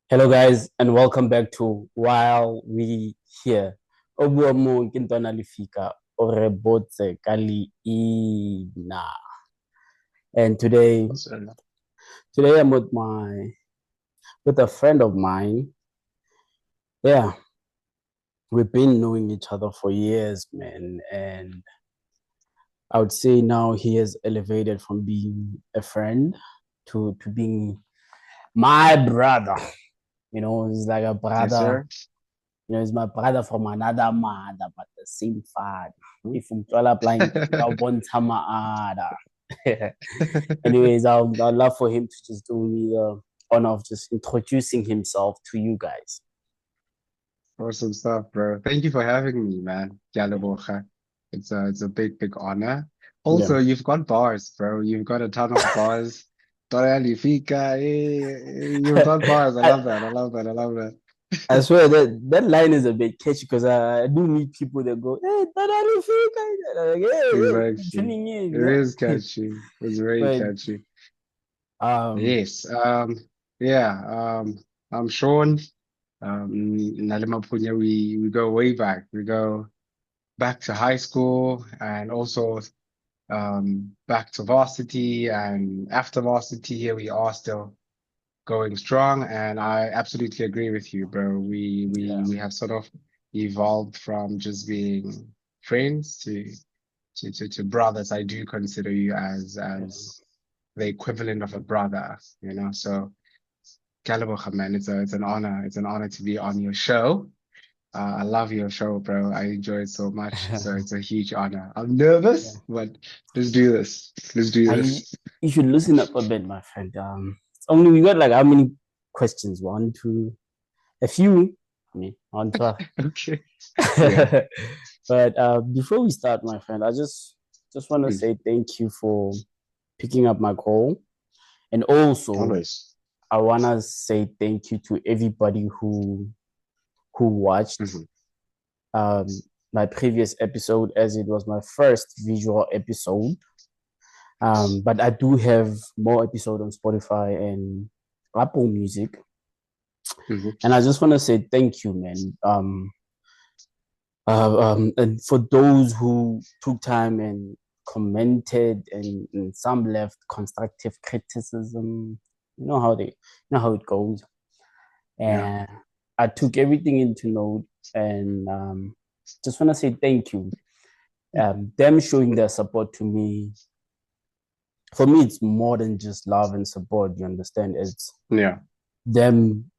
Hello, guys, and welcome back to While We Here. Obuamo kintona lifika orebotse kali ina. And today I'm with a friend of mine. Yeah, we've been knowing each other for years, man. And I would say now he has elevated from being a friend to being my brother. He's like a Yes, brother. sir. He's my brother from another mother, but the same father. If I'm blind, I want some other. Anyways, I'd love for him to just do me the honor of just introducing himself to you guys. Awesome stuff, bro. Thank you for having me, man. Dialoboga. It's a big honor. Yeah. Also, you've got bars, bro. You've got a ton of bars. Torrealifica, you've got bars. I I, love that. I love that. I love that. I swear that line is a bit catchy because I do meet people that go, hey, like, hey, Exactly. tuning in, It is catchy. It's very But catchy. um, Yes. Yeah. I'm Shaun. Nalima Punya, we go way back. We go back to high school and also back to varsity and after varsity. Here we are still going strong, and I absolutely agree with you, bro. We yeah, we we have sort of evolved from just being friends to brothers. I do consider you yeah. as the equivalent of a brother, So Gallagher, man, it's an honor to be on your show. I love your show, bro. I enjoy it so much. So it's a huge honor. I'm Yeah. nervous, but let's do this. Let's do I this. You should listen up a bit, my friend. It's only we got like how many questions? One, two, a few. I mean, one, two. Okay. Yeah. But before we start, my friend, I just want to Mm. say thank you for picking up my call, and also Always. I want to say thank you to everybody who watched Hmm. um my previous episode, as it was my first visual episode. But I do have more episodes on Spotify and Apple Music. Hmm. And I just want to say thank you, man. And for those who took time and commented and some left constructive criticism, you know how it goes. Yeah. And I took everything into note and just want to say thank you. Them showing their support to me, for me, it's more than just love and support. You understand? It's Yeah. them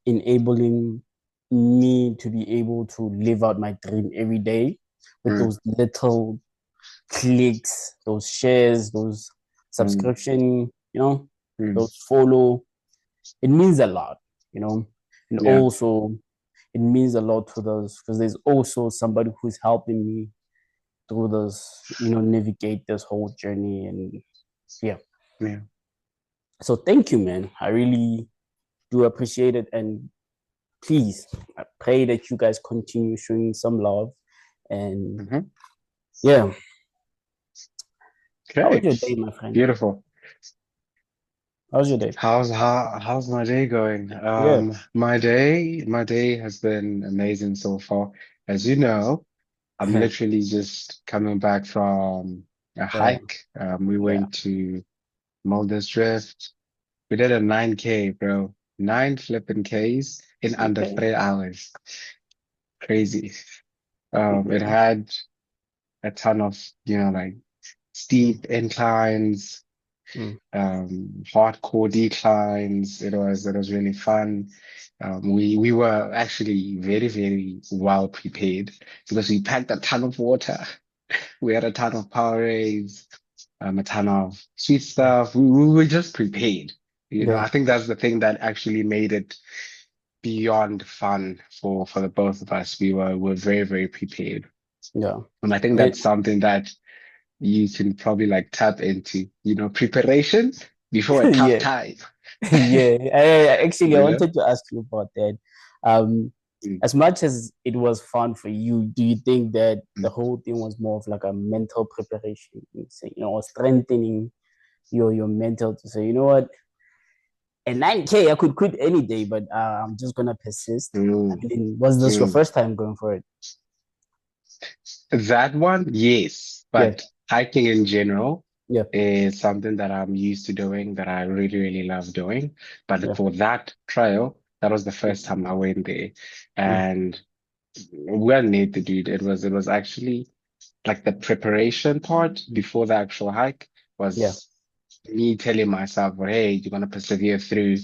enabling me to be able to live out my dream every day with Mm. those little clicks, those shares, those Mm. subscription, Mm. those follow. It means a lot, you know. And Yeah. also, it means a lot to those because there's also somebody who's helping me through this, navigate this whole journey. And yeah. Yeah. So thank you, man. I really do appreciate it. And please, I pray that you guys continue showing some love. And Hmm. yeah, how was Okay. your day, my friend? Beautiful. How was your day? How's my day going? Yeah, My day has been amazing so far. As you know, I'm literally just coming back from a yeah, hike. We yeah. went to Mulder's Drift. We did a 9K, bro. Nine flipping Ks in under Okay. 3 hours. Crazy. It Okay. had a ton of, like steep inclines, Mm. hardcore declines. It was really fun. We were actually very, very well prepared because we packed a ton of water. We had a ton of Powerades, a ton of sweet stuff. We were just prepared. Yeah, I think that's the thing that actually made it beyond fun for the both of us. We were very, very prepared. yeah. And I think It, that's something that you can probably like tap into, preparation before a tough yeah, time. yeah. Actually, I You know? wanted to ask you about that. Um, Mm. as much as it was fun for you, do you think that the Mm. whole thing was more of like a mental preparation, or strengthening your mental to say, you know what? And 9K, I could quit any day, but I'm just gonna persist. I Mm, mean, was this your mm. first time going for it? That one, yes, Yeah, but hiking in general yeah, is something that I'm used to doing, that I really, really love doing. But yeah, for that trail, that was the first time I went there, mm, and we didn't need to do it. It was actually like the preparation part before the actual hike yeah. was me telling myself, well, hey, you're gonna persevere through.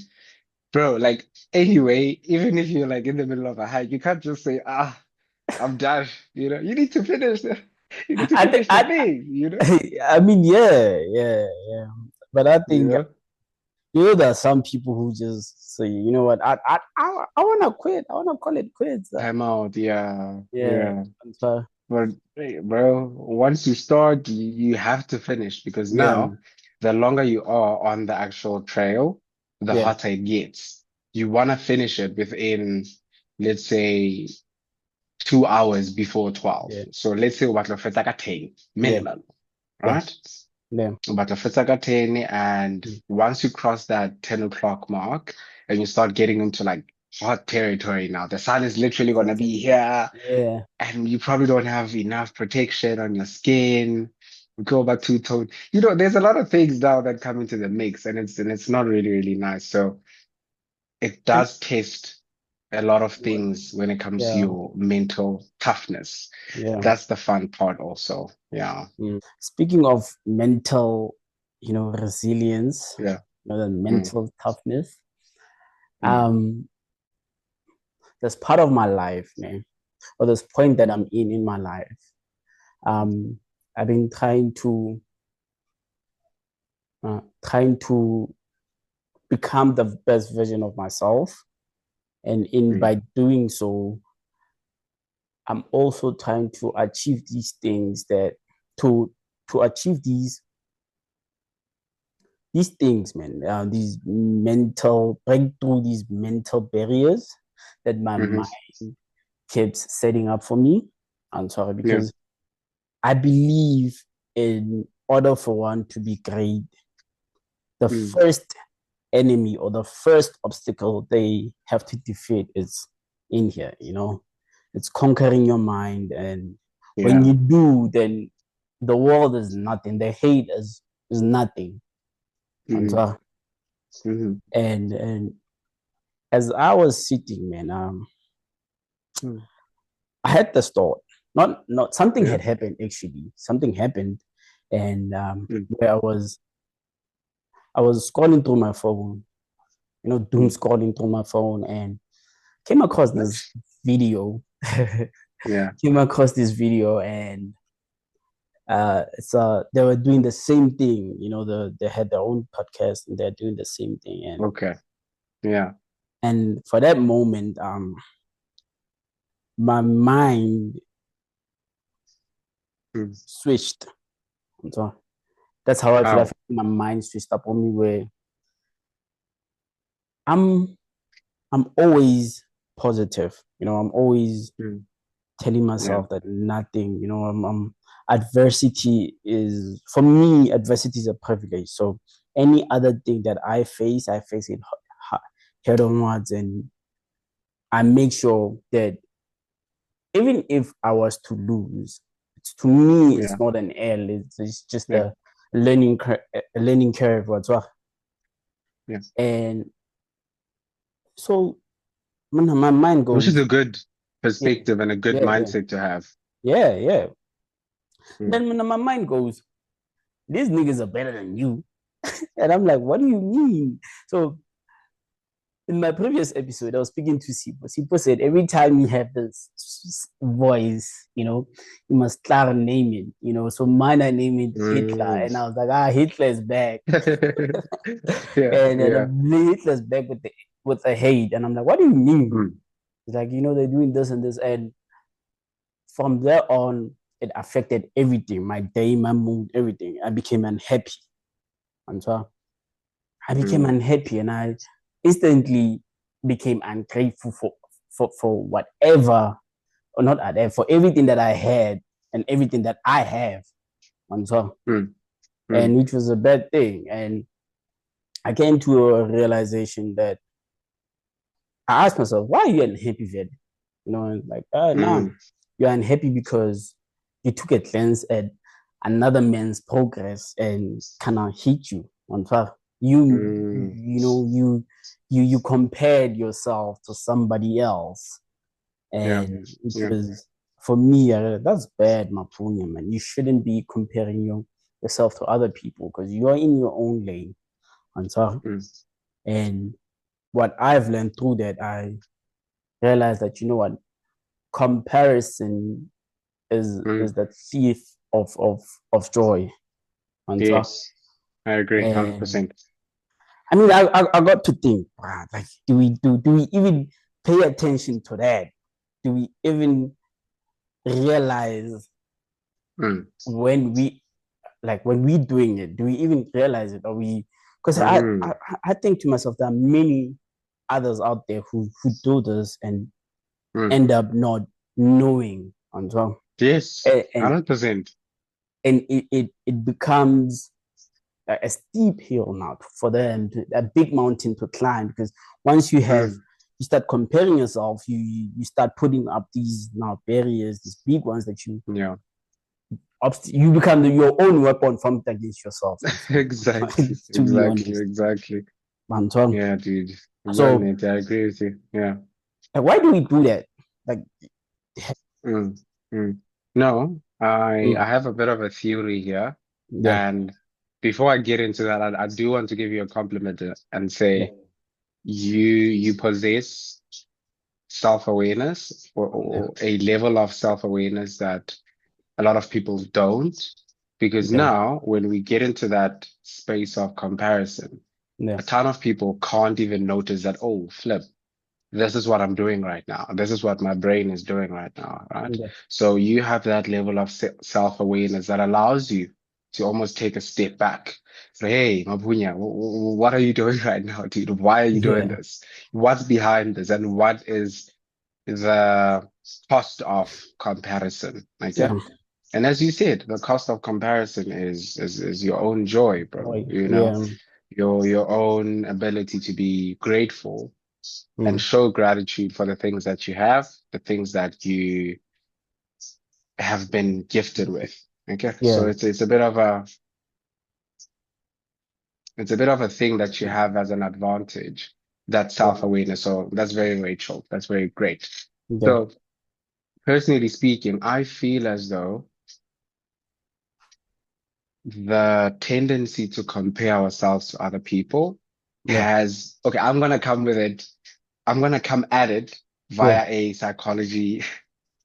Bro, like anyway, even if you're like in the middle of a hike, you can't just say, I'm done. You need to finish you need to I think finish the thing. I mean, yeah. But I You think know? there are some people who just say, you know what, I wanna quit. I wanna call it quits. Time out, yeah, Yeah, yeah. and so But hey, bro, once you start, you have to finish because yeah, now the longer you are on the actual trail, the yeah, hotter it gets. You want to finish it within, let's say, 2 hours before 12. yeah, So let's say what fetsa ka 10 yeah, minimum, yeah, right? yeah, But fetsa ka 10, and mm, once you cross that 10 o'clock mark and you start getting into like hot territory now, the sun is literally gonna be exactly. here Yeah. and you probably don't have enough protection on your skin. Go back to tone. There's a lot of things now that come into the mix, and it's not really, really nice. So it And does test a lot of what? things when it comes to Yeah, your mental toughness. yeah. That's the fun part also. Yeah. Speaking of mental, resilience, Yeah. the Mm, mental toughness, mm, um, that's part of my life, man, or this point that mm, I'm in my life. Um, I've been trying to become the best version of myself, and in mm, by doing so, I'm also trying to achieve these things that to achieve these things, man, these mental break through these mental barriers that my mhm. mind keeps setting up for me. I'm sorry, Yeah. because I believe in order for one to be great, the Mm, first enemy or the first obstacle they have to defeat is in here, it's conquering your mind. And when yeah. you do, then the world is nothing, the hate is nothing. And Mhm, so, mhm, and as I was sitting, man, mm, I had the thought. Not something yeah. had happened actually. Something happened, and Mm, where I was scrolling through my phone, doom mm. scrolling through my phone, and came across this Nice. video. Yeah. Came across this video, and they were doing the same thing. They had their own podcast, and they're doing the same thing. And Okay. Yeah. and for that moment, my mind Mm. switched. So that's how I feel. I How? feel my mind switched up on me, where I'm I'm always positive. I'm always Mm. telling Yeah. myself that nothing, adversity is, for me, adversity is a privilege. So any other thing that I face it head onwards, and I make sure that even if I was to lose, to me, it's Yeah. not an L. It's just Yeah. a learning curve. What's what? Yeah. And so when my mind Which is goes, a good yeah, perspective and a good yeah, yeah, mindset to have. yeah. Mm. Then when my mind goes, these niggas are better than you. And I'm like, what do you mean? So in my previous episode, I was speaking to Sipo. Sipo said every time you have this voice, you must start naming, so mine I name it Hitler. Mm. And I was like, Hitler is back. Yeah. And Yeah. Hitler's back with the hate. And I'm like, what do you mean? Mm. It's like, they're doing this and this. And from there on, it affected everything, my day, my mood, everything. I became unhappy. And so I became Mm. unhappy, and I instantly became ungrateful for whatever, or not whatever, for everything that I had and everything that I have. And so, Mm. and Mm. which was a bad thing. And I came to a realization that I asked myself, why are you unhappy, Ved? You know, and like, no, Mm, you're unhappy because you took a glance at another man's progress and kind of hit you on fire. mm, You compared yourself to somebody else, yeah, and it yeah. was for me that's bad, Mapunya, man. You shouldn't be comparing yourself to other people because you're in your own lane, on fire. Mm, And what I've learned through that, I realized that you know what comparison is mm. the thief of joy on top. Yes, I agree, And 100%. I mean, I got to think, wow, like, do we even pay attention to that? Do we even realize Mm, when we like when we doing it? Do we even realize it? Or we? Because I mm, I think to myself, there are many others out there who do this and mm. end up not knowing on top. Yes, And, and 100%. and it becomes a steep hill now for them, a big mountain to climb. Because once Mm, you start comparing yourself, you start putting up these now barriers, these big ones that yeah, you become your own weapon formed against yourself. exactly, To be exactly, honest, exactly. Anton. Yeah, dude. Well, So Nate, I agree with you. Yeah. why do we do that? Like, Mm, mm. No, I mm, have a bit of a theory here, yeah, and before I get into that, I do want to give you a compliment and yeah, say you possess self-awareness yeah, or a level of self-awareness that a lot of people don't. Because yeah, now, when we get into that space of comparison, yeah, a ton of people can't even notice that, oh, flip, this is what I'm doing right now. This is what my brain is doing right now, right? yeah, So you have that level of self-awareness that allows you to almost take a step back. So, hey, Mapunya, what are you doing right now, dude? Why are you doing yeah, this? What's behind this? And what is the cost of comparison? Okay. yeah, And as you said, the cost of comparison is your own joy, bro. boy, You know, yeah, your own ability to be grateful and mm, show gratitude for the things that you have, the things that you have been gifted with. Okay. So yeah, it's a bit of a thing that you have as an advantage, that yeah, self-awareness. So that's very Rachel. That's very great. yeah, So personally speaking, I feel as though the tendency to compare ourselves to other people yeah. has, okay, I'm gonna come with it. I'm gonna come at it Yeah. via a psychology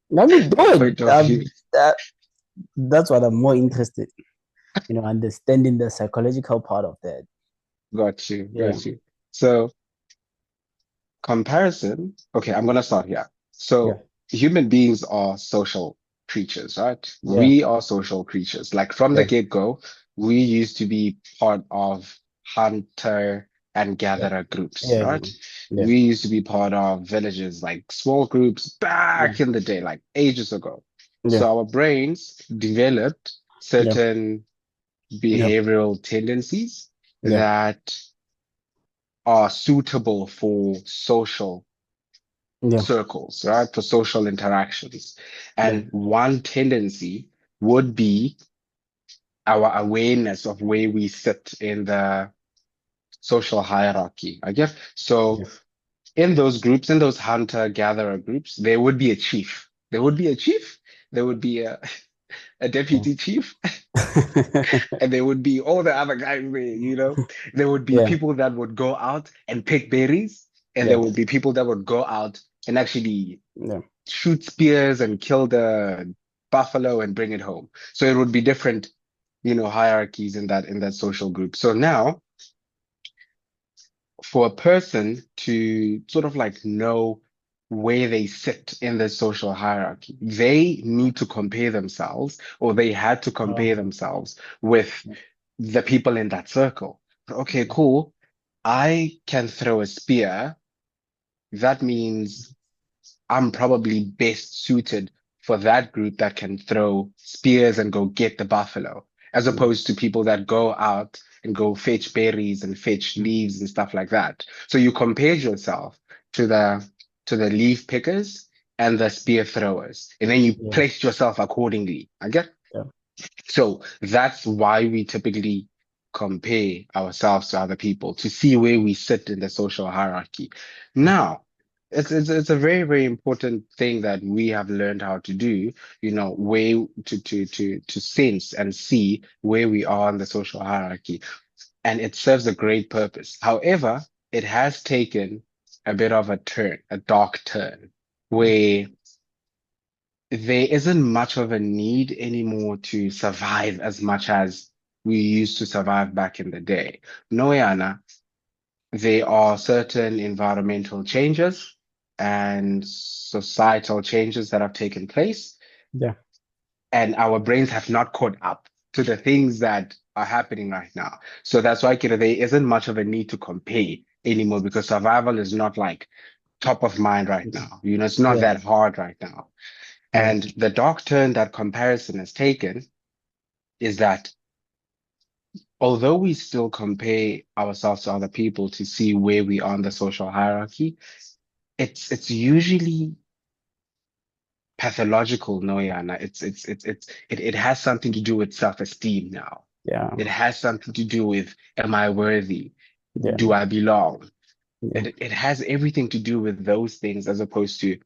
Let me do point it. of view. That's what I'm more interested in, understanding the psychological part of that. Got you, Yeah, got you. So comparison, okay, I'm gonna start here. yeah, So human beings are social creatures, right? yeah, We are social creatures. Like from the yeah, get-go, we used to be part of hunter and yeah, gatherer groups, yeah, right? yeah, We used to be part of villages, like small groups yeah, back in the day, like ages ago. yeah, So our brains developed yeah, certain yeah, behavioral tendencies yeah, that are suitable for social yeah, circles, right? For social interactions. yeah, And one tendency would be our awareness of where we sit in the social hierarchy. I guess. So yeah, in those groups, in those hunter-gatherer groups, there would be a chief. There would be a chief. There would be a yeah, deputy chief, and there would be all the other guys there, you know. There would be yeah, people that would go out and pick berries, and there yeah, would be people that would go out and actually yeah, shoot spears and kill the buffalo and bring it home. So it would be different, hierarchies in that social group. So now for a person to sort of like know where they sit in the social hierarchy, they need to compare themselves, or they had to compare um, themselves with the people in that circle. Okay, yeah, cool. I can throw a spear. That means I'm probably best suited for that group that can throw spears and go get the buffalo. as mm, opposed to people that go out and go fetch berries and fetch mm, leaves and stuff like that. So you compared yourself to the leaf pickers and the spear throwers, and then you yeah, placed yourself accordingly. I get. yeah, So that's why we typically compare ourselves to other people to see where we sit in the social hierarchy. Now, it's a very, very important thing that we have learned how to do, where to sense and see where we are in the social hierarchy. And it serves a great purpose. However, it has taken a bit of a turn, a dark turn, yeah, where there isn't much of a need anymore to survive as much as we used to survive back in the day. No, Yana, there are certain environmental changes and societal changes that have taken place, yeah, and our brains have not caught up to the things that are happening right now. So that's why, there isn't much of a need to compare anymore because survival is not like top of mind right mm, now. It's not yeah, that hard right now. yeah, And the dark turn that comparison has taken is that although we still compare ourselves to other people to see where we are in the social hierarchy, it's usually pathological, no, Yana. It has something to do with self-esteem now. yeah, It has something to do with, am I worthy? yeah, Do I belong? yeah, It has everything to do with those things as opposed to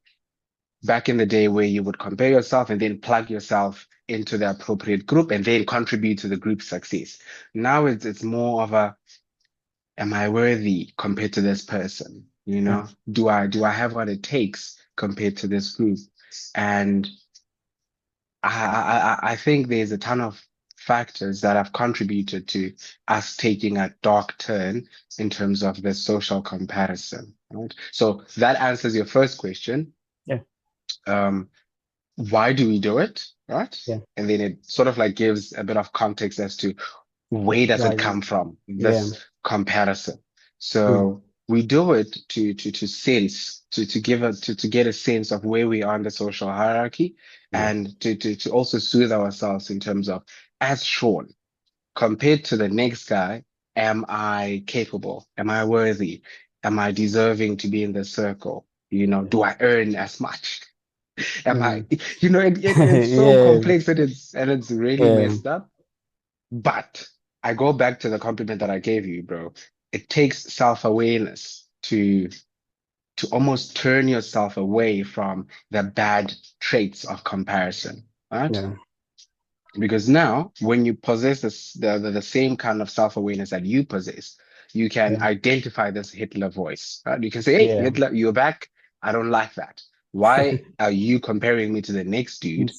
back in the day where you would compare yourself and then plug yourself into the appropriate group and then contribute to the group's success. Now it's more of a, am I worthy compared to this person? yeah, Do I have what it takes compared to this group? And I think there's a ton of factors that have contributed to us taking a dark turn in terms of the social comparison, right? So that answers your first question. yeah, Um, why do we do it, right? yeah, And then it sort of like gives a bit of context as to where does why, it come from, yeah, this comparison. mm, So we do it to sense, to give a to get a sense of where we are in the social hierarchy, yeah, and to also soothe ourselves in terms of, as Sean, compared to the next guy, am I capable? Am I worthy? Am I deserving to be in the circle? yeah, Do I earn as much? Am I, mm, it's so yeah, complex and it's really yeah, messed up. But I go back to the compliment that I gave you, bro. It takes self-awareness to almost turn yourself away from the bad traits of comparison, right? yeah, Because now, when you possess the same kind of self-awareness that you possess, you can yeah, identify this Hitler voice, right? You can say, hey, yeah, Hitler, you're back. I don't like that. Why are you comparing me to the next dude?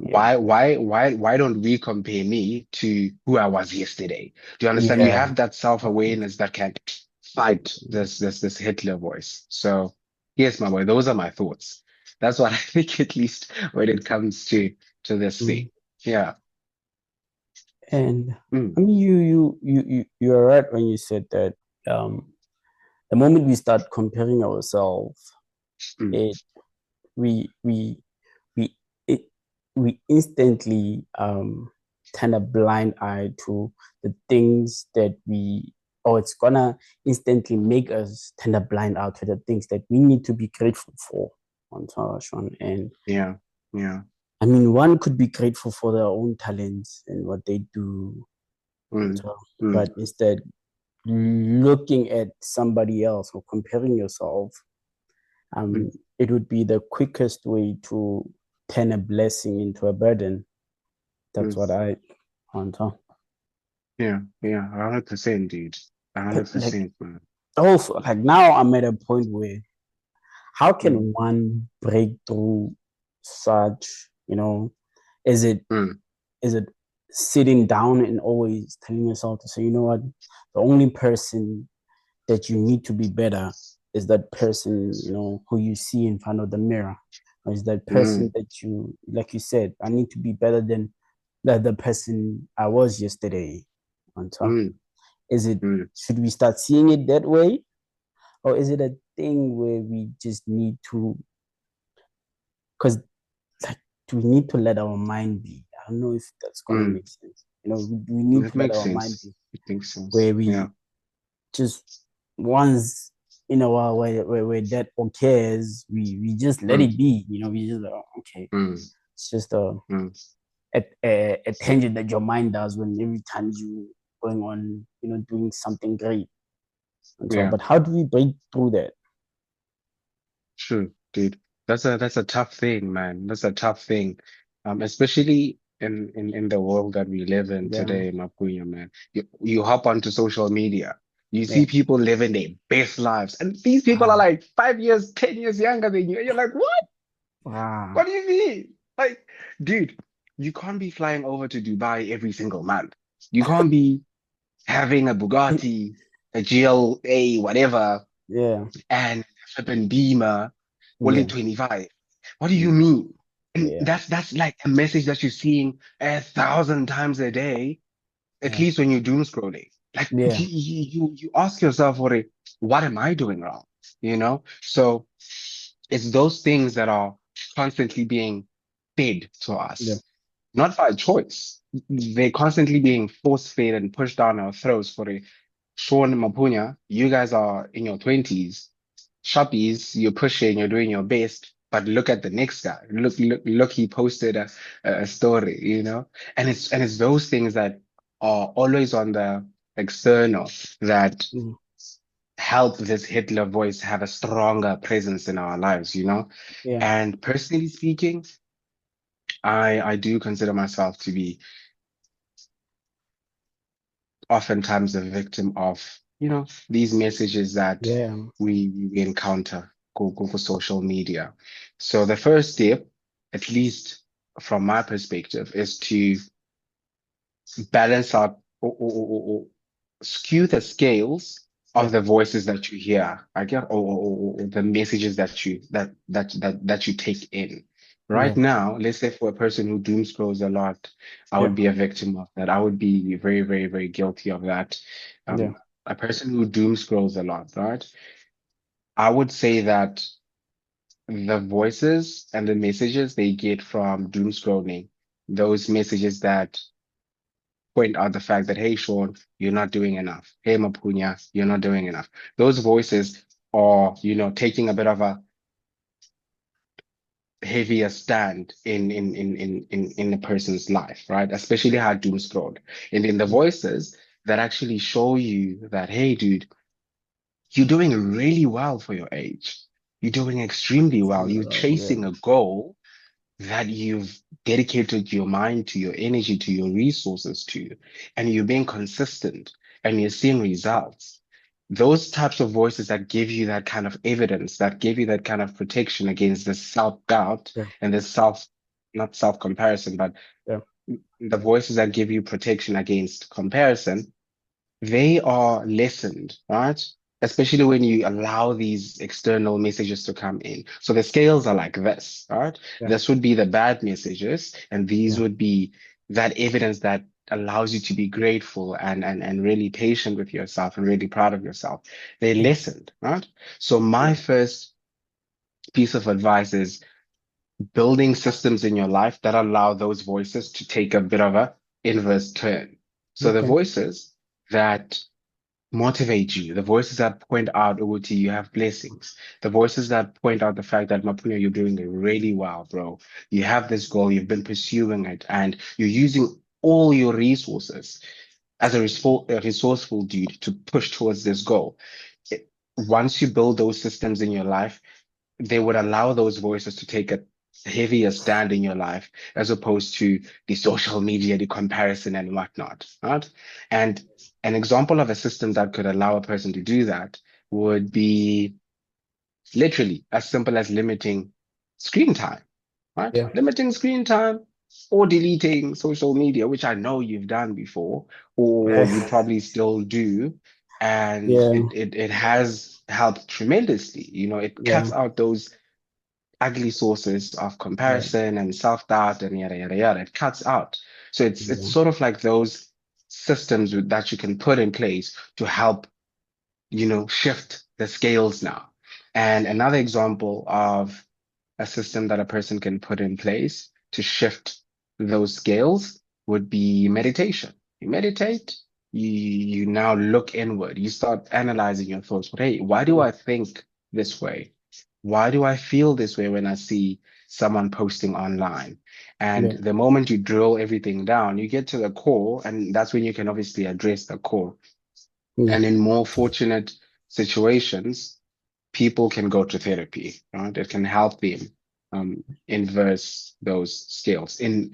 yeah, Why don't we compare me to who I was yesterday? Do you understand? You yeah, have that self-awareness that can fight this Hitler voice. So yes, my boy, those are my thoughts. That's what I think, at least when it comes to this thing. mm. Yeah. And Mm, I mean, you are right when you said that um, the moment we start comparing ourselves, mm, it we we it we instantly turn a blind eye to the things that we or it's gonna instantly make us turn a blind eye to the things that we need to be grateful for on Sean. And yeah. Yeah. I mean, one could be grateful for their own talents and what they do on Mm, top, mm, but instead looking at somebody else or comparing yourself, mm, it would be the quickest way to turn a blessing into a burden. That's mm. what I want to. Yeah. Yeah. 100%, dude. But like 100%, man. also like now I'm at a point where how Mm, can one break through such, is it mm, is it sitting down and always telling yourself to say, you know what, the only person that you need to be better is that person, who you see in front of the mirror. Or is that person mm, that you, like you said, I need to be better than the person I was yesterday. On top. mm, Is it, mm. should we start seeing it that way? Or is it a thing where we just need to, because like, do we need to let our mind be? I don't know if that's gonna Mm. make sense. We need That to let makes our mind sense. be It makes sense. where Yeah. we just once in a while where that occurs, we just let Mm, it be. We just like, oh, okay, mm, it's just mm. a tangent that your mind does when every time you going on, doing something great and so on. Yeah. But how do we break through that? True, dude. That's a tough thing, man. That's a tough thing. Especially in the world that we live in Yeah, today, Mapuya, man. You hop onto social media, you yeah, see people living their best lives, and these people are ah, like 5 years, 10 years younger than you. And you're like, what? What ah, do you mean? Like, dude, you can't be flying over to Dubai every single month. You can't be having a Bugatti, a GLA, whatever, yeah, and a flipping Beamer, only yeah, 25. What do you yeah, mean? And yeah, that's like a message that you're seeing 1,000 times a day, at yeah, least when you're doom scrolling. Like yeah, you ask yourself, what am I doing wrong? You know? So it's those things that are constantly being fed to yeah, us, not by choice. They're constantly being force fed and pushed down our throats for a Sean Mapunya, you guys are in your 20s. Shoppies, you're pushing, you're doing your best, but look at the next guy. Look, he posted a story, and it's those things that are always on the external that mm, help this Hitler voice have a stronger presence in our lives. yeah, And personally speaking, I do consider myself to be oftentimes a victim of, these messages that yeah, we encounter go for social media. So the first step, at least from my perspective, is to balance out or skew the scales yeah, of the voices that you hear, I get, or the messages that you take in. Right yeah, now, let's say for a person who doom scrolls a lot, I yeah, would be a victim of that. I would be very, very, very guilty of that. yeah, A person who doom scrolls a lot, right? I would say that the voices and the messages they get from doom scrolling, those messages that point out the fact that, hey, Sean, you're not doing enough. Hey, Mapunya, you're not doing enough. Those voices are, taking a bit of a heavier stand in a person's life, right? Especially how doom scrolled. And in the mm, voices that actually show you that, hey, dude, you're doing really well for your age. You're doing extremely well. You're yeah, chasing a goal that you've dedicated your mind to, your energy to, your resources to, and you're being consistent and you're seeing results. Those types of voices that give you that kind of evidence, that give you that kind of protection against the self-doubt yeah, and the not self-comparison, but yeah, the voices that give you protection against comparison, they are lessened, right? Especially when you allow these external messages to come in. So the scales are like this, right? yeah, This would be the bad messages, and these yeah, would be that evidence that allows you to be grateful and really patient with yourself and really proud of yourself. They're lessened, right? So yeah, my first piece of advice is building systems in your life that allow those voices to take a bit of a inverse turn. So the okay, voices that motivate you. The voices that point out, Uguti, you have blessings. The voices that point out the fact that Mapunya, you're doing really well, bro. You have this goal, you've been pursuing it, and you're using all your resources as a resourceful dude to push towards this goal. Once you build those systems in your life, they would allow those voices to take a heavier stand in your life as opposed to the social media, the comparison and whatnot, right? And an example of a system that could allow a person to do that would be literally as simple as limiting screen time, right? yeah, Limiting screen time or deleting social media, which I know you've done before, or you probably still do. And yeah, it has helped tremendously. It yeah, cuts out those ugly sources of yeah, comparison and self-doubt and yada yada yada. It cuts out. So it's yeah, sort of like those systems that you can put in place to help, shift the scales now. And another example of a system that a person can put in place to shift those scales would be meditation. You meditate, you now look inward. You start analyzing your thoughts. But hey, why do I think this way? Why do I feel this way when I see someone posting online? And yeah, the moment you drill everything down, you get to the core, and that's when you can obviously address the core. yeah, And in more fortunate situations, people can go to therapy, right? It can help them inverse those scales in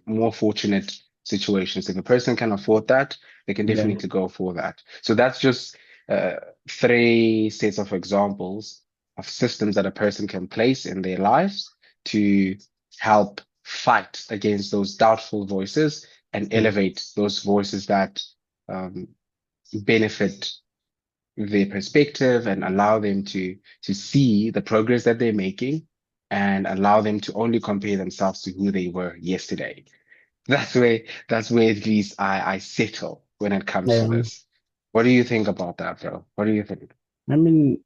more fortunate situations. If a person can afford that, they can yeah, definitely go for that. So that's just uh, three sets of examples of systems that a person can place in their lives to help fight against those doubtful voices and yeah. elevate those voices that um, benefit their perspective and allow them to see the progress that they're making and allow them to only compare themselves to who they were yesterday. That's where at least I settle when it comes to Yeah. this. What do you think about that, bro? What do you think? I mean,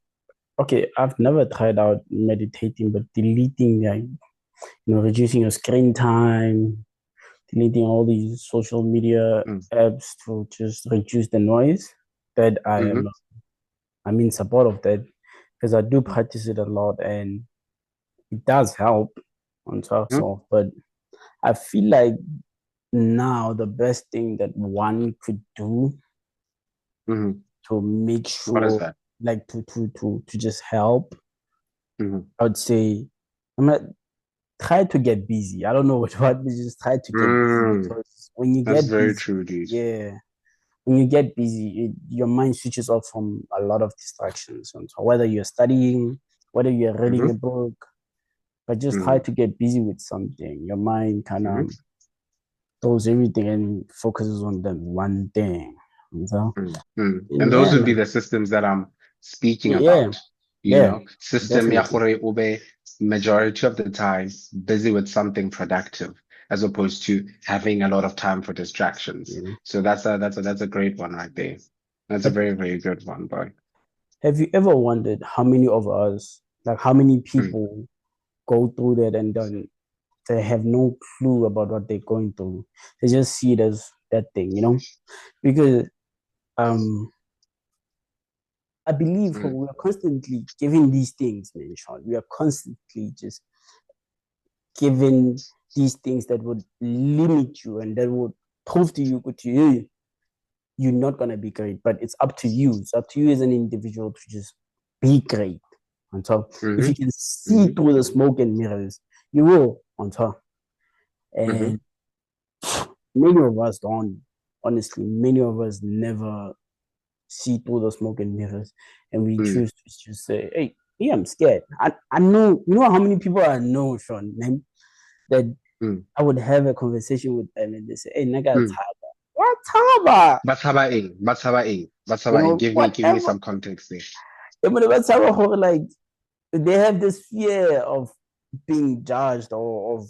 okay, I've never tried out meditating, but deleting, like, reducing your screen time, deleting all these social media Mm, apps to just reduce the noise. That mm-hmm, I'm in support of that because I do practice it a lot and it does help on top. mm-hmm, So, but I feel like now the best thing that one could do mm-hmm. to make What is sure, that? like, to just help, Mm-hmm. I would say, I'm not try to get busy. I don't know what, but just try to get busy Mm, because when you that's get very busy, true, dude. yeah, when you get busy, your mind switches off from a lot of distractions. And so whether you're studying, whether you're reading Mm-hmm, a book, but just try mm-hmm, to get busy with something. Your mind kind mm-hmm, of throws everything and focuses on that one thing. And so, mm, mm. And and those yeah, would be man, the systems that I'm speaking yeah, about. You yeah, know, system ya definitely. gore ube majority of the time busy with something productive as opposed to having a lot of time for distractions. You know, So that's a great one right there. That's a but very, very good one, boy. have you ever wondered how many of us, like how many Mm, people, go through that and then they have no clue about what they're going through. They just see it as that thing. Because um I believe mm, we are constantly given these things, man, Sean. We are constantly just given these things that would limit you and that would prove to you, good to you, you're not gonna be great. But it's up to you. It's up to you as an individual to just be great on top. If you mm-hmm, can see mm-hmm, through the smoke and mirrors, you will on top. mm-hmm, And many of us don't. Honestly, many of us never see through the smoke and mirrors, and we mm, choose to just say, "Hey, yeah, I'm scared." I know. You know how many people I know, Sean, man, that mm, I would have a conversation with them, and they say, "Hey, nigga, mm. Taba, what Taba?" Bataba ing, bataba ing, bataba ing. Give me Whatever. some context there. But Taba, like they have this fear of being judged or of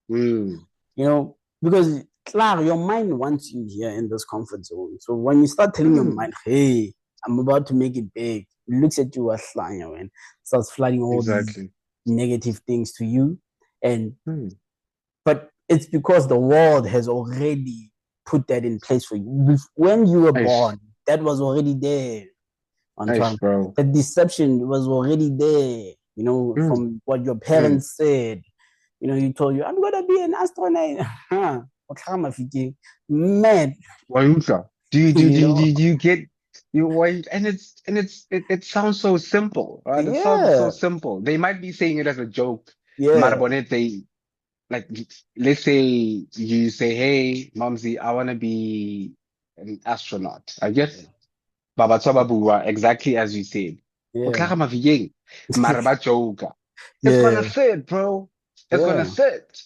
Mm, because klar, your mind wants you here in this comfort zone. So when you start telling your mm, mind, hey, I'm about to make it big, it looks at you as flying and starts flooding all these exactly. negative things to you. And Mm. but it's because the world has already put that in place for you. When you were Ice, born, that was already there on ice, top. bro. The deception was already there, Mm, from what your mm. parents said. You told you, I'm gonna be an astronaut. Mad, Wayuka. Do you do you do know? do, do you get you why and it sounds so simple, right? It sounds so Yeah, simple. They might be saying it as a joke. yeah, Marabonet, they like let's say you say, hey, Momsy, I wanna be an astronaut. I guess Baba Bua, exactly as you said. yeah, Utlaka maviyeng, maraba joke. It's gonna yeah, fit, bro. It's gonna yeah, fit.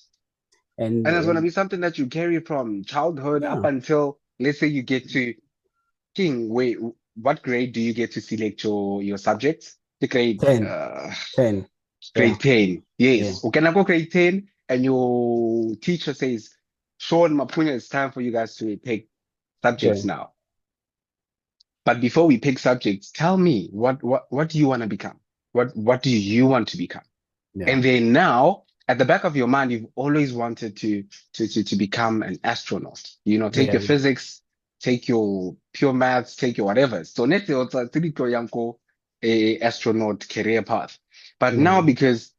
and, And it's going to and be something that you carry from childhood up yeah, until, let's say, you get to King. Wait, what grade do you get to select your subjects? The grade, 10, yeah, grade 10. yeah, Yes. Okay, now go grade 10, and your teacher says, Sean Mapunya, it's time for you guys to pick subjects okay, now. But before we pick subjects, tell me what do you want to become? What do you want to become? yeah, And then now at the back of your mind, you've always wanted to become an astronaut. Take Yeah, your physics, take your pure maths, take your whatever. So net a astronaut career path. But yeah, now because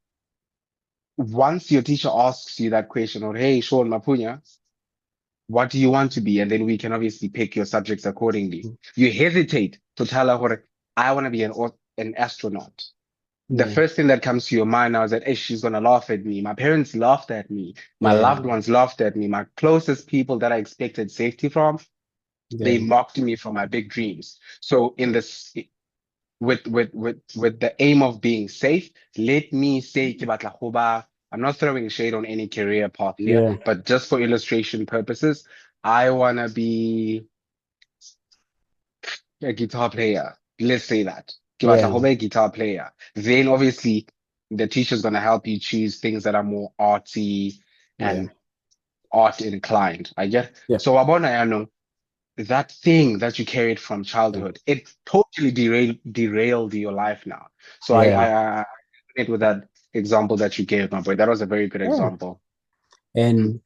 once your teacher asks you that question, or hey, Shaun Mapunya, what do you want to be? And then we can obviously pick your subjects accordingly. You hesitate to tell her, I want to be an astronaut. The yeah, first thing that comes to your mind now is that, hey, she's gonna laugh at me. My parents laughed at me. My yeah, loved ones laughed at me. My closest people that I expected safety from, they yeah, mocked me for my big dreams. So in this, with the aim of being safe, let me say, ke batla ho ba- I'm not throwing shade on any career path here, yeah, but just for illustration purposes, I wanna be a guitar player. Let's say that. Ke batla yeah, ho ba a guitar player. Then obviously the teacher's gonna help you choose things that are more artsy yeah, and art inclined. I get. yeah, So Abona Yano, that thing that you carried from yeah, childhood, it totally derailed your life now. So yeah, I it with that example that you gave, my boy. That was a very good yeah. example. Mm, And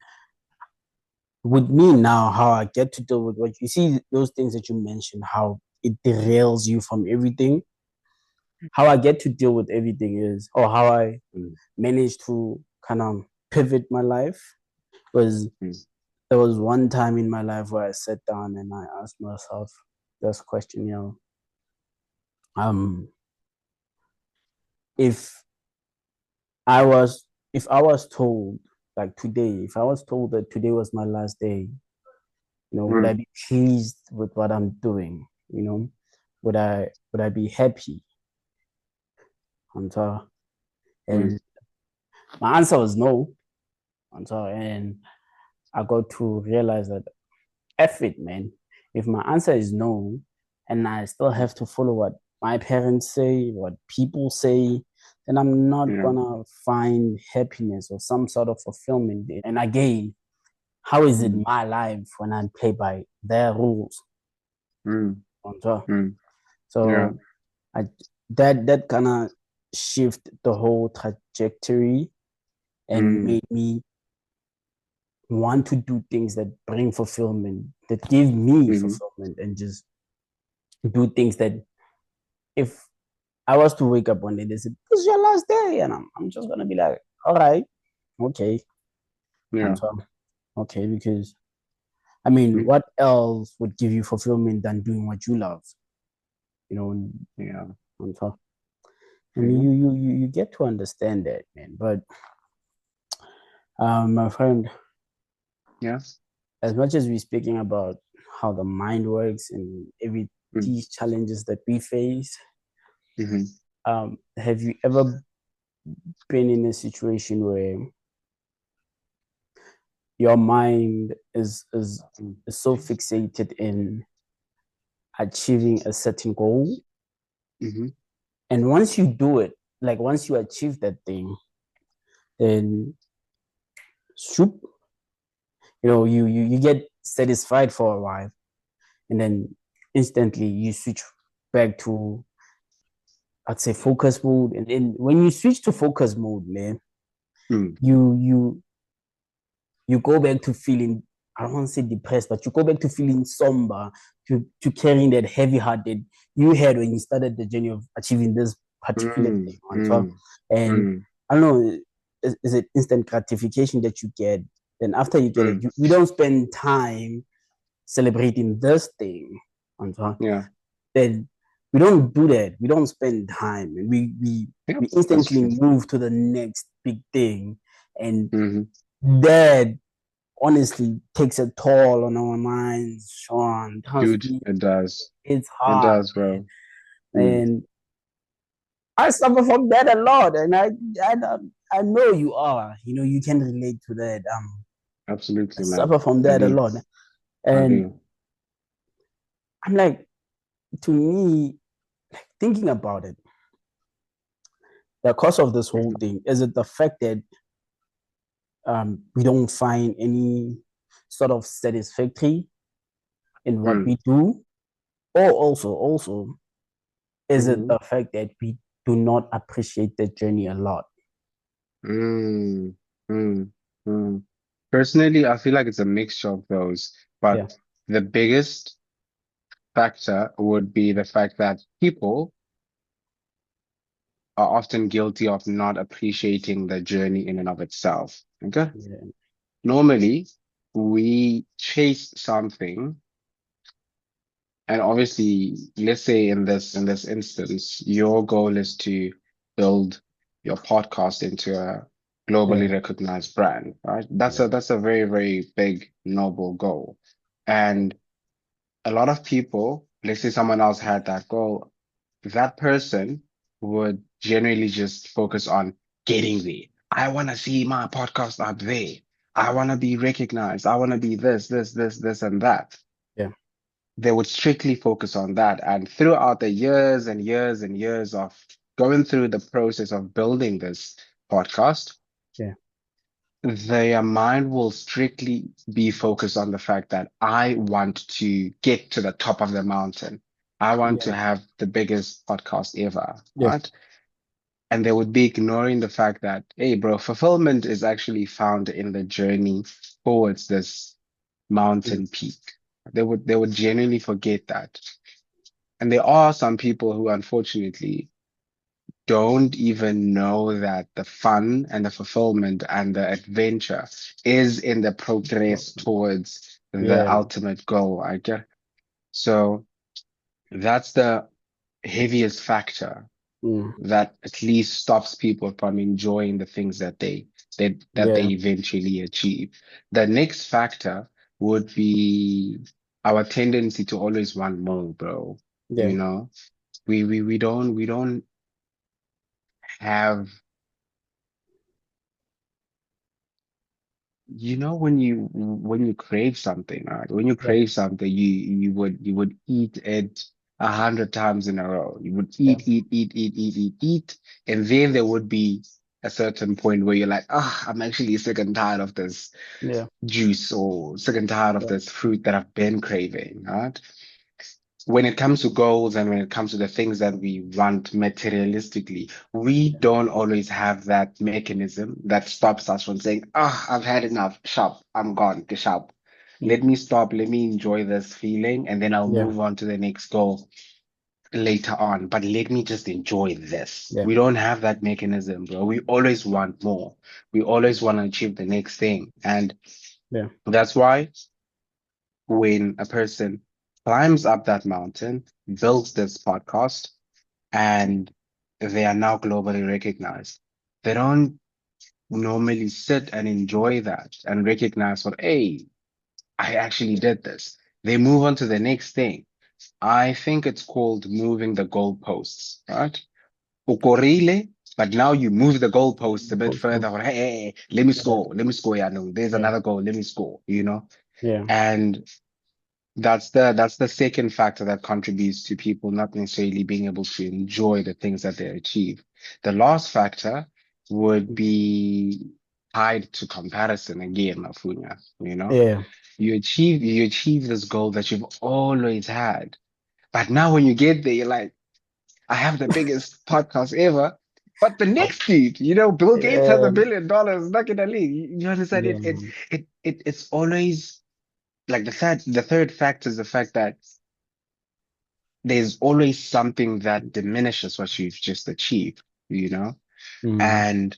with me now, how I get to deal with what you see, those things that you mentioned, how it derails you from everything. How I get to deal with everything is, or how I mm, managed to kind of pivot my life was mm, there was one time in my life where I sat down and I asked myself this question, um, if I was if I was told like today, if I was told that today was my last day, would I mm, be pleased with what I'm doing? Would I be happy? And mm, and my answer was no. And I got to realize that F it, man. If my answer is no, and I still have to follow what my parents say, what people say, then I'm not yeah. gonna find happiness or some sort of fulfillment. And again, how is it Mm, my life when I play by their rules? mm, So, mm, yeah. so I that kind of shift the whole trajectory and Mm, made me want to do things that bring fulfillment, that give me mm, fulfillment, and just do things that if I was to wake up one day, they said, "This is your last day," and I'm just gonna be like, "All right, okay," yeah. on top, okay, because I mean, Mm, what else would give you fulfillment than doing what you love? You know, yeah. on top, and Yeah. you get to understand that, man. But my friend, Yeah. as much as we're speaking about how the mind works and every Mm, these challenges that we face, mm-hmm. have you ever been in a situation where your mind Mm, is so fixated in achieving a certain goal, mm-hmm. and once you do it, like once you achieve that thing, then shoop, you get satisfied for a while, and then instantly you switch back to, I'd say, focus mode. And then when you switch to focus mode, man, Mm, you go back to feeling, I don't want to say depressed, but you go back to feeling somber, to carrying that heavy heart that you had when you started the journey of achieving this particular thing mm, on top. mm, And mm, I don't know, is it instant gratification that you get? Then after you get it, mm. we don't spend time celebrating this thing on top. Yeah. Then we don't do that. We don't spend time, and Yep. we That's instantly true. move to the next big thing, and Mm-hmm. that honestly takes a toll on our minds, Shaun. Trust Dude, me, it does. it's It hard, does, bro. man. Mm. And I suffer from that a lot, and I, I know you are. You can relate to that. I Absolutely, man. suffer from I that a do. lot, I and do. I'm like, to me, thinking about it, the cause of this whole Mhm. thing is it the fact that we don't find any sort of satisfactory in what Mm. we do, or also is it Mm-hmm. the fact that we do not appreciate the journey a lot? Mm, mm, mm. Personally, I feel like it's a mixture of those, Yeah, but the biggest factor would be the fact that people are often guilty of not appreciating the journey in and of itself. Okay. yeah, Normally, we chase something, and obviously, let's say in this instance, your goal is to build your podcast into a globally yeah, recognized brand, right? That's yeah, a very, very big, noble goal. And a lot of people, let's say someone else had that goal, that person would generally just focus on getting there. I want to see my podcast up there. I want to be recognized. I want to be this, and that. yeah, They would strictly focus on that. And throughout the years and years and years of going through the process of building this podcast, yeah, their mind will strictly be focused on the fact that I want to get to the top of the mountain. I want to yeah, have the biggest podcast ever, yeah, right? And they would be ignoring the fact that, hey, bro, fulfillment is actually found in the journey towards this mm, mountain peak. They would genuinely forget that. And there are some people who unfortunately don't even know that the fun and the fulfillment and the adventure is in the progress towards the yeah, ultimate goal, I get. So that's the heaviest factor mm, that at least stops people from enjoying the things that they yeah, eventually achieve. The next factor would be our tendency to always want more, bro. yeah, You know, we don't have, when you crave something, right? When you yeah, crave something, you would eat it 100 times in a row. You would yeah, eat, and then there would be a certain point where you're like, ah, I'm actually sick and tired of this yeah, juice, or sick and tired of yeah, this fruit that I've been craving, right? When it comes to goals and when it comes to the things that we want materialistically, we yeah, don't always have that mechanism that stops us from saying, ah, I've had enough. Shop, I'm gone. Get shop. mm, Let me stop. Let me enjoy this feeling, and then I'll yeah, move on to the next goal later on. But let me just enjoy this. yeah, We don't have that mechanism, bro. We always want more. We always want to achieve the next thing. And yeah, that's why when a person climbs up that mountain, builds this podcast, and they are now globally recognized, they don't normally sit and enjoy that and recognize what, hey, I actually did this. They move on to the next thing. I think it's called moving the goalposts, right? Ukorile, but now you move the goalposts a bit also, further. Hey, let me yeah, score. Let me score. Yeah, no, there's yeah, another goal. Let me score. yeah, And that's the second factor that contributes to people not necessarily being able to enjoy the things that they achieve. The last factor would mm, be tied to comparison again, Mafunya. yeah, You achieve this goal that you've always had. But now when you get there, you're like, I have the biggest podcast ever. But the but next dude, Bill Gates has yeah, $1 billion back in the league. You understand yeah, it? It's always like the third factor is the fact that there's always something that diminishes what you've just achieved, you know? mm, And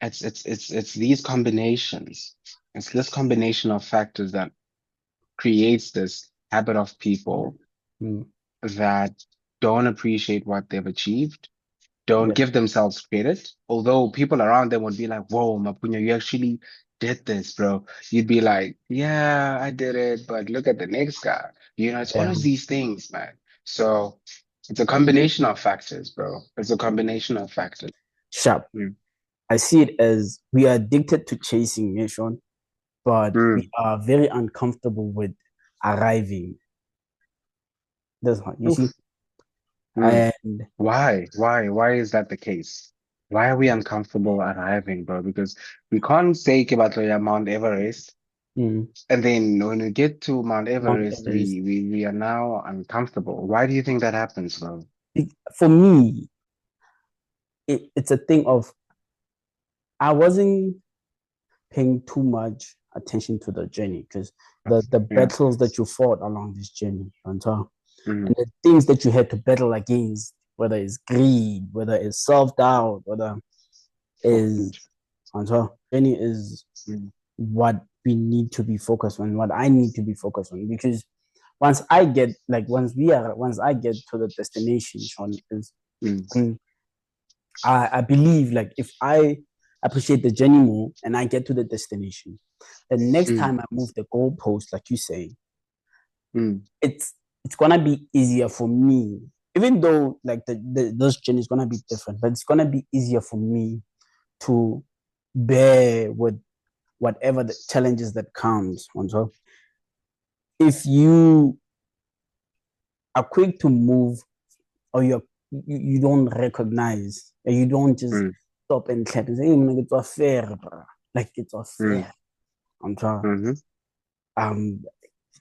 it's these combinations. It's this combination of factors that creates this habit of people mm, that don't appreciate what they've achieved, don't yeah, give themselves credit, although people around them would be like, whoa, Mapunya, you actually did this, bro. You'd be like, yeah, I did it, but look at the next guy. It's yeah, always these things, man. So it's a combination of factors, bro. It's a combination of factors. sharp. Mm. I see it as we are addicted to chasing nation, but we Mm. are very uncomfortable with arriving. That's how you see. Oof. Mm. And Why? Why is that the case? Why are we uncomfortable arriving, bro? Because we can't say Kibatloya Mount Everest. mm, And then when we get to Mount Mount Everest, Everest. we are now uncomfortable. Why do you think that happens, bro? For me, it's a thing of I wasn't paying too much attention to the journey because the Yeah. battles that you fought along this journey, on top, Mm-hmm. and the things that you had to battle against, whether it's greed, whether it's self doubt, whether is on top, journey is Mm-hmm. what we need to be focused on, what I need to be focused on, because once I get to the destination, Shaun, is I believe like if I appreciate the journey more and I get to the destination, the next Mm-hmm. time I move the goalpost, like you say, Mm-hmm. it's gonna be easier for me. Even though like those journeys gonna be different, but it's gonna be easier for me to bear with whatever the challenges that comes. And so if you are quick to move or you don't recognize and you don't just stop and clap and say, hey, man, it's a fair, bro. Like it's a Mm-hmm. fair. I'm trying. Mm-hmm. Um,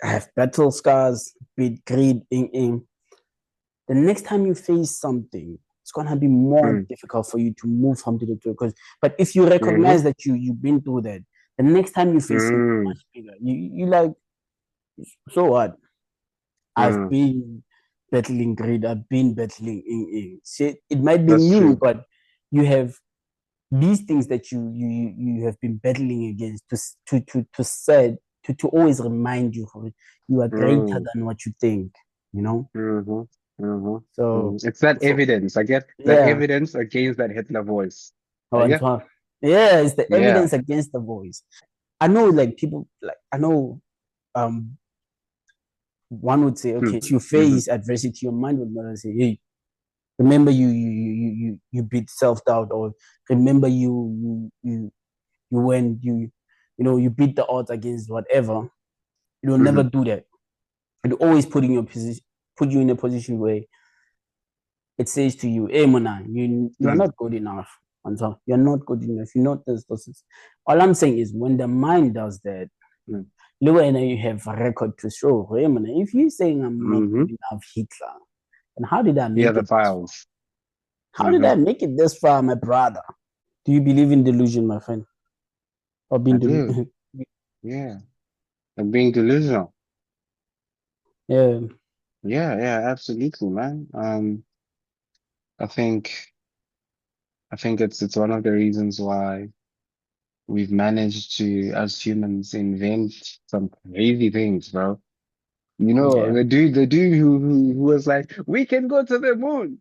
I have battle scars, bit greed, in. The next time you face something, it's gonna be more difficult for you to move from to the two. Because, but if you Mm-hmm. recognize that you've been through that, the next time you face something Mm-hmm. much bigger, you like, so what? I've Mm-hmm. been battling greed. I've been battling in. See, it might be That's new, true. but you have these things that you have been battling against to said to always remind you you are greater Mm-hmm. than what you think. You know. Mm-hmm. Mm-hmm. So It's that for evidence. I get that yeah, evidence against that Hitler voice. oh, Yeah. yeah, it's the Yeah. evidence against the voice. I know, like people, like I know, um, one would say, okay, if you Mm-hmm. face adversity, your mind would not say, hey, remember you beat self doubt, or remember you when you beat the odds against whatever. You'll never Mm-hmm. do that. It always put you in a position where it says to you, hey Mona, you are not good enough. And so you're not good enough. You're not this. All I'm saying is when the mind does that, Mm-hmm. look and you have a record to show. Hey Mona, if you're saying I'm not Mm-hmm. good enough, Hitler, and how did I Yeah, make the it this far? files. How did Mm-hmm. I make it this far, my brother? Do you believe in delusion, my friend? Or I being do. delusion? Yeah. And being delusional. Yeah, Yeah, yeah, absolutely, man. I think I think it's one of the reasons why we've managed to, as humans, invent some crazy things, bro. You know, yeah, the dude who was like, we can go to the moon,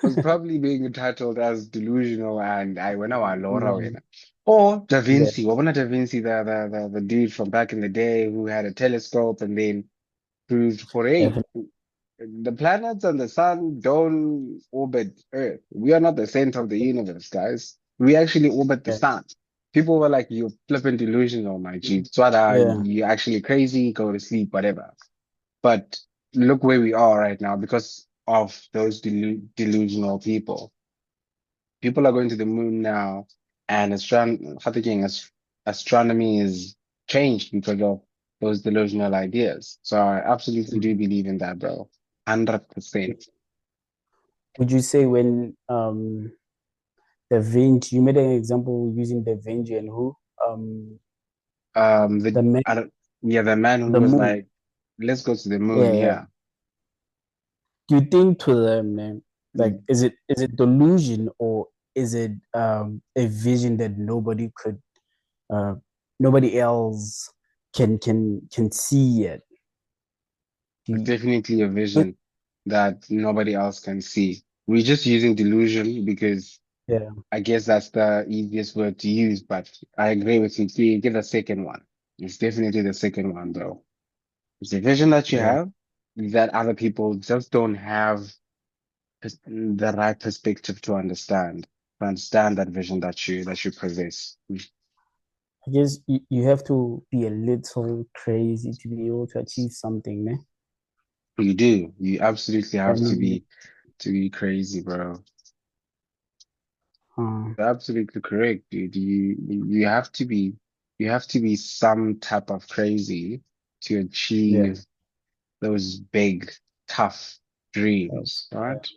was probably being entitled as delusional and I went out Laura yeah, wena. Or Da yeah, Vinci, what Da Vinci, the dude from back in the day who had a telescope and then proved for hey, definitely. the planets and the sun don't orbit Earth. We are not the center of the universe, guys. We actually orbit the Yeah, sun. People were like, you're flipping delusional, my G. Swada, yeah. you're actually crazy, go to sleep, whatever. But look where we are right now because of those delusional people. People are going to the moon now, and astronomy is changed because of those delusional ideas. So I absolutely do Mhm. believe in that, bro. 100%. Would you say when Da Vinci, you made an example using Da Vinci and who? The man, I don't, yeah, the man who the was moon. like, let's go to the moon. Yeah, yeah. Yeah. Do you think to them, man, like Mm. is it delusion or is it a vision that uh nobody else can see yet? Do It's you, definitely a vision that nobody else can see. We're just using delusion because yeah, I guess that's the easiest word to use, but I agree with you. Give the second one. It's definitely the second one, though. It's a vision that you yeah. have that other people just don't have the right perspective to understand that vision that you possess. I guess you have to be a little crazy to be able to achieve something, man. You do. You absolutely I have mean, to be crazy, bro. uh, Absolutely correct, dude. You have to be some type of crazy to yeah, achieve those big, tough dreams, yeah, right?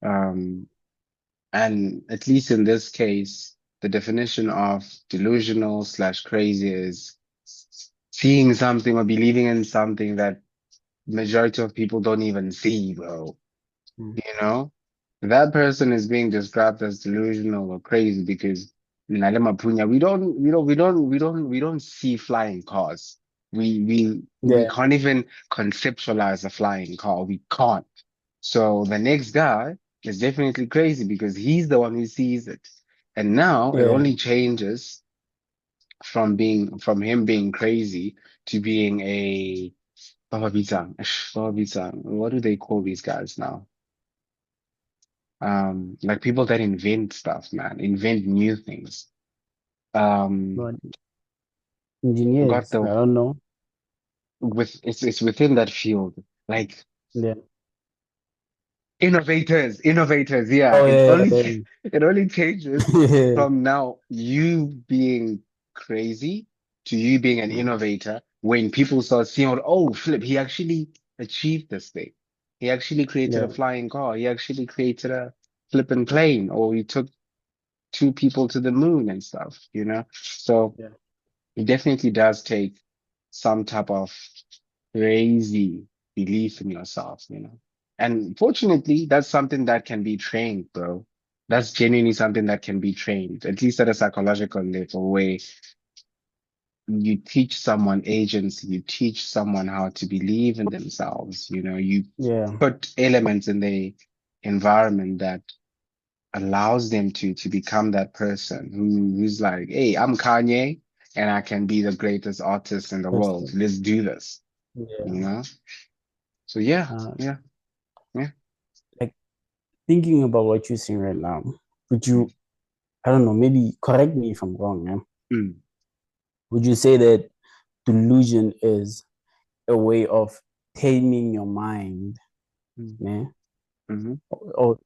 Um, and at least in this case. the definition of delusional slash crazy is seeing something or believing in something that majority of people don't even see, bro. Mm. You know, that person is being described as delusional or crazy because Nalema Punya, we don't see flying cars. We Yeah, can't even conceptualize a flying car. We can't. So the next guy is definitely crazy because he's the one who sees it. And now it yeah, only changes from him being crazy to being a Baba Bitang. Baba Bitang. What do they call these guys now? Like people that invent stuff, man, invent new things. Um, but got engineers, I the don't know. with it's within that field. Like Yeah. innovators. Yeah, Oh it yeah, only yeah, it only changes yeah. from now you being crazy to you being an Mm, innovator when people start seeing, oh, flip, he actually achieved this thing. He actually created a yeah, flying car. He actually created a flipping plane, or he took two people to the moon and stuff, you know? So yeah, it definitely does take some type of crazy belief in yourself, you know? And fortunately, that's something that can be trained, bro. That's genuinely something that can be trained, at least at a psychological level, where you teach someone agency, you teach someone how to believe in themselves, you know, you yeah. put elements in the environment that allows them to become that person who's like, hey, I'm Kanye and I can be the greatest artist in the world. Person. Let's do this, you Yeah. know? So yeah, Uh, yeah, yeah. like thinking about what you're saying right now, would Mm, you, I don't know, maybe correct me if I'm wrong, man. mm, Would you say that delusion is a way of taming your mind, mm, man? mm-hmm, Or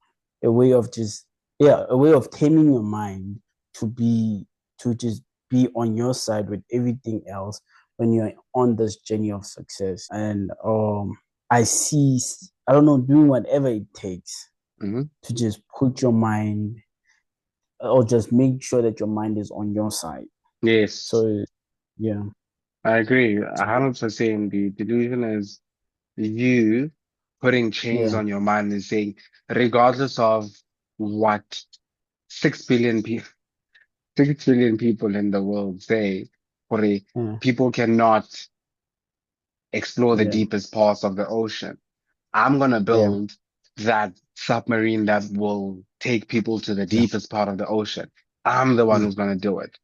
a way of just, yeah, a way of taming your mind to be, to just be on your side with everything else when you're on this journey of success. And I see, I don't know, doing whatever it takes mm-hmm. to just put your mind or just make sure that your mind is on your side. Yes, So yeah, I agree. A so, 100%. The delusion is you putting chains yeah, on your mind and saying, regardless of what 6 billion people 6 billion people in the world say, Kore, yeah, people cannot explore the yeah, deepest parts of the ocean. I'm gonna yeah, build that submarine that will take people to the yeah, deepest part of the ocean. I'm the one mm, who's gonna do it.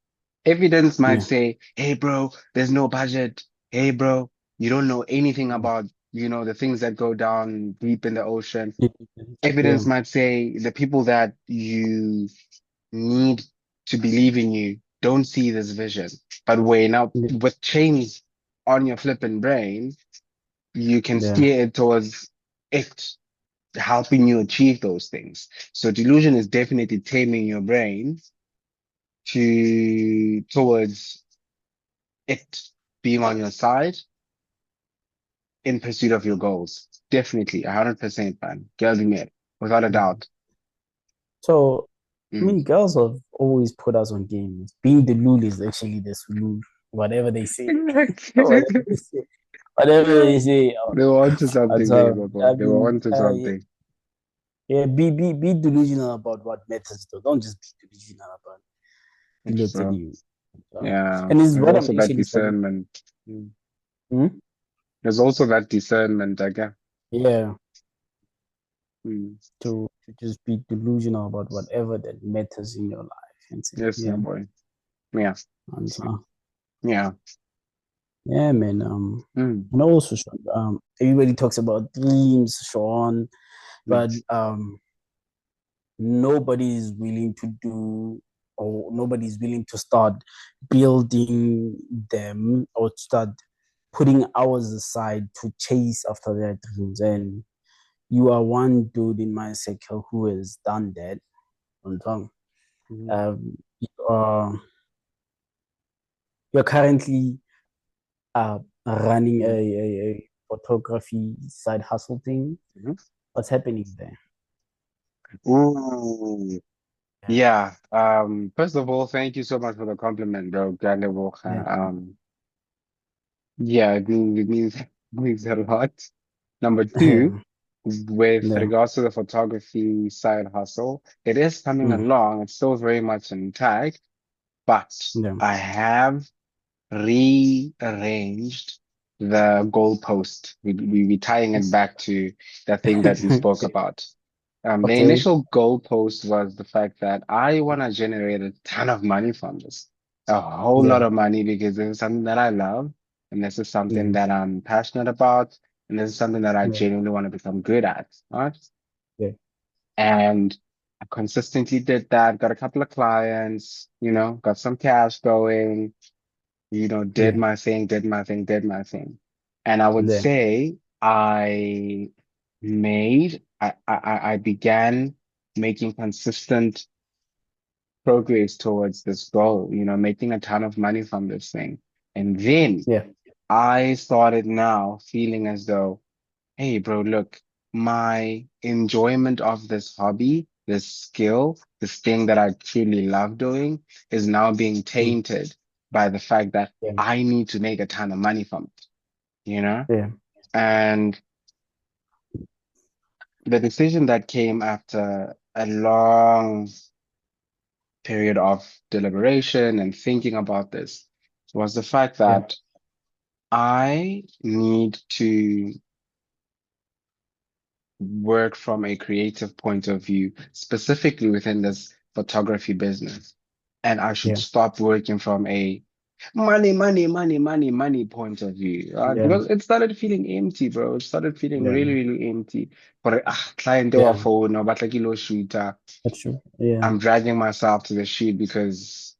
Evidence might yeah, say, hey bro, there's no budget. Hey bro, you don't know anything mm, about, the things that go down deep in the ocean. yeah, Evidence might say the people that you need to believe in you don't see this vision. But when now yeah, with chains on your flipping brain, you can yeah, steer it towards it helping you achieve those things. So delusion is definitely taming your brain to towards it being on your side in pursuit of your goals. Definitely, 100%, man. Girl, be mad, without a mm. doubt. So I Mm. mean, girls have always put us on games. Being the lul is actually the sulul, whatever they say. Whatever they say. Whatever they say. They were onto That's something there, how, Baba. I They were mean, onto yeah, something. yeah, be delusional about what matters, though. Don't just be delusional about So, literally. yeah, And this is there's what I'm also that actually studying. discernment. Mm. Hmm? There's also that discernment, I guess. Yeah, Mm. to just be delusional about whatever that matters in your life. And say, Yes, my yeah, boy. Yeah, and so, yeah. yeah, man. Mm. And also, everybody talks about dreams, Sean, Mm. but nobody is willing to do, or nobody is willing to start building them or start putting hours aside to chase after their dreams. And you are one dude in my circle who has done that. Mm. You are, you're currently running Mm. a photography side hustle thing. Mhm. What's happening there? Ooh. Yeah. Yeah. First of all, thank you so much for the compliment, bro. Grande Yeah. Woche. Yeah, it means a lot. Number two, Yeah. with Yeah. regards to the photography side hustle, it is coming Mm. along. It's still very much intact, but Yeah. I have rearranged the goalpost. We tying it back to the thing that we spoke about. The Okay. initial goalpost was the fact that I want to generate a ton of money from this, a whole lot Yeah. of money, because this is something that I love, and this is something Yeah. that I'm passionate about, and this is something that I Yeah. genuinely want to become good at, right? Yeah. And I consistently did that, got a couple of clients, got some cash going, did Yeah. my thing, did my thing, did my thing. And I would Yeah. say I began making consistent progress towards this goal, making a ton of money from this thing. And then Yeah. I started now feeling as though, hey, bro, look, my enjoyment of this hobby, this skill, this thing that I truly love doing is now being Mm. tainted by the fact that Yeah. I need to make a ton of money from it, you know? Yeah. And the decision that came after a long period of deliberation and thinking about this was the fact Yeah. that I need to work from a creative point of view, specifically within this photography business. And I should Yeah. stop working from a money, money, money, money, money point of view. Yeah. Because it started feeling empty, bro. It started feeling Yeah. really, really empty. For client Yeah. or phone or but like shooter. That's true. Yeah. I'm dragging myself to the shoot because,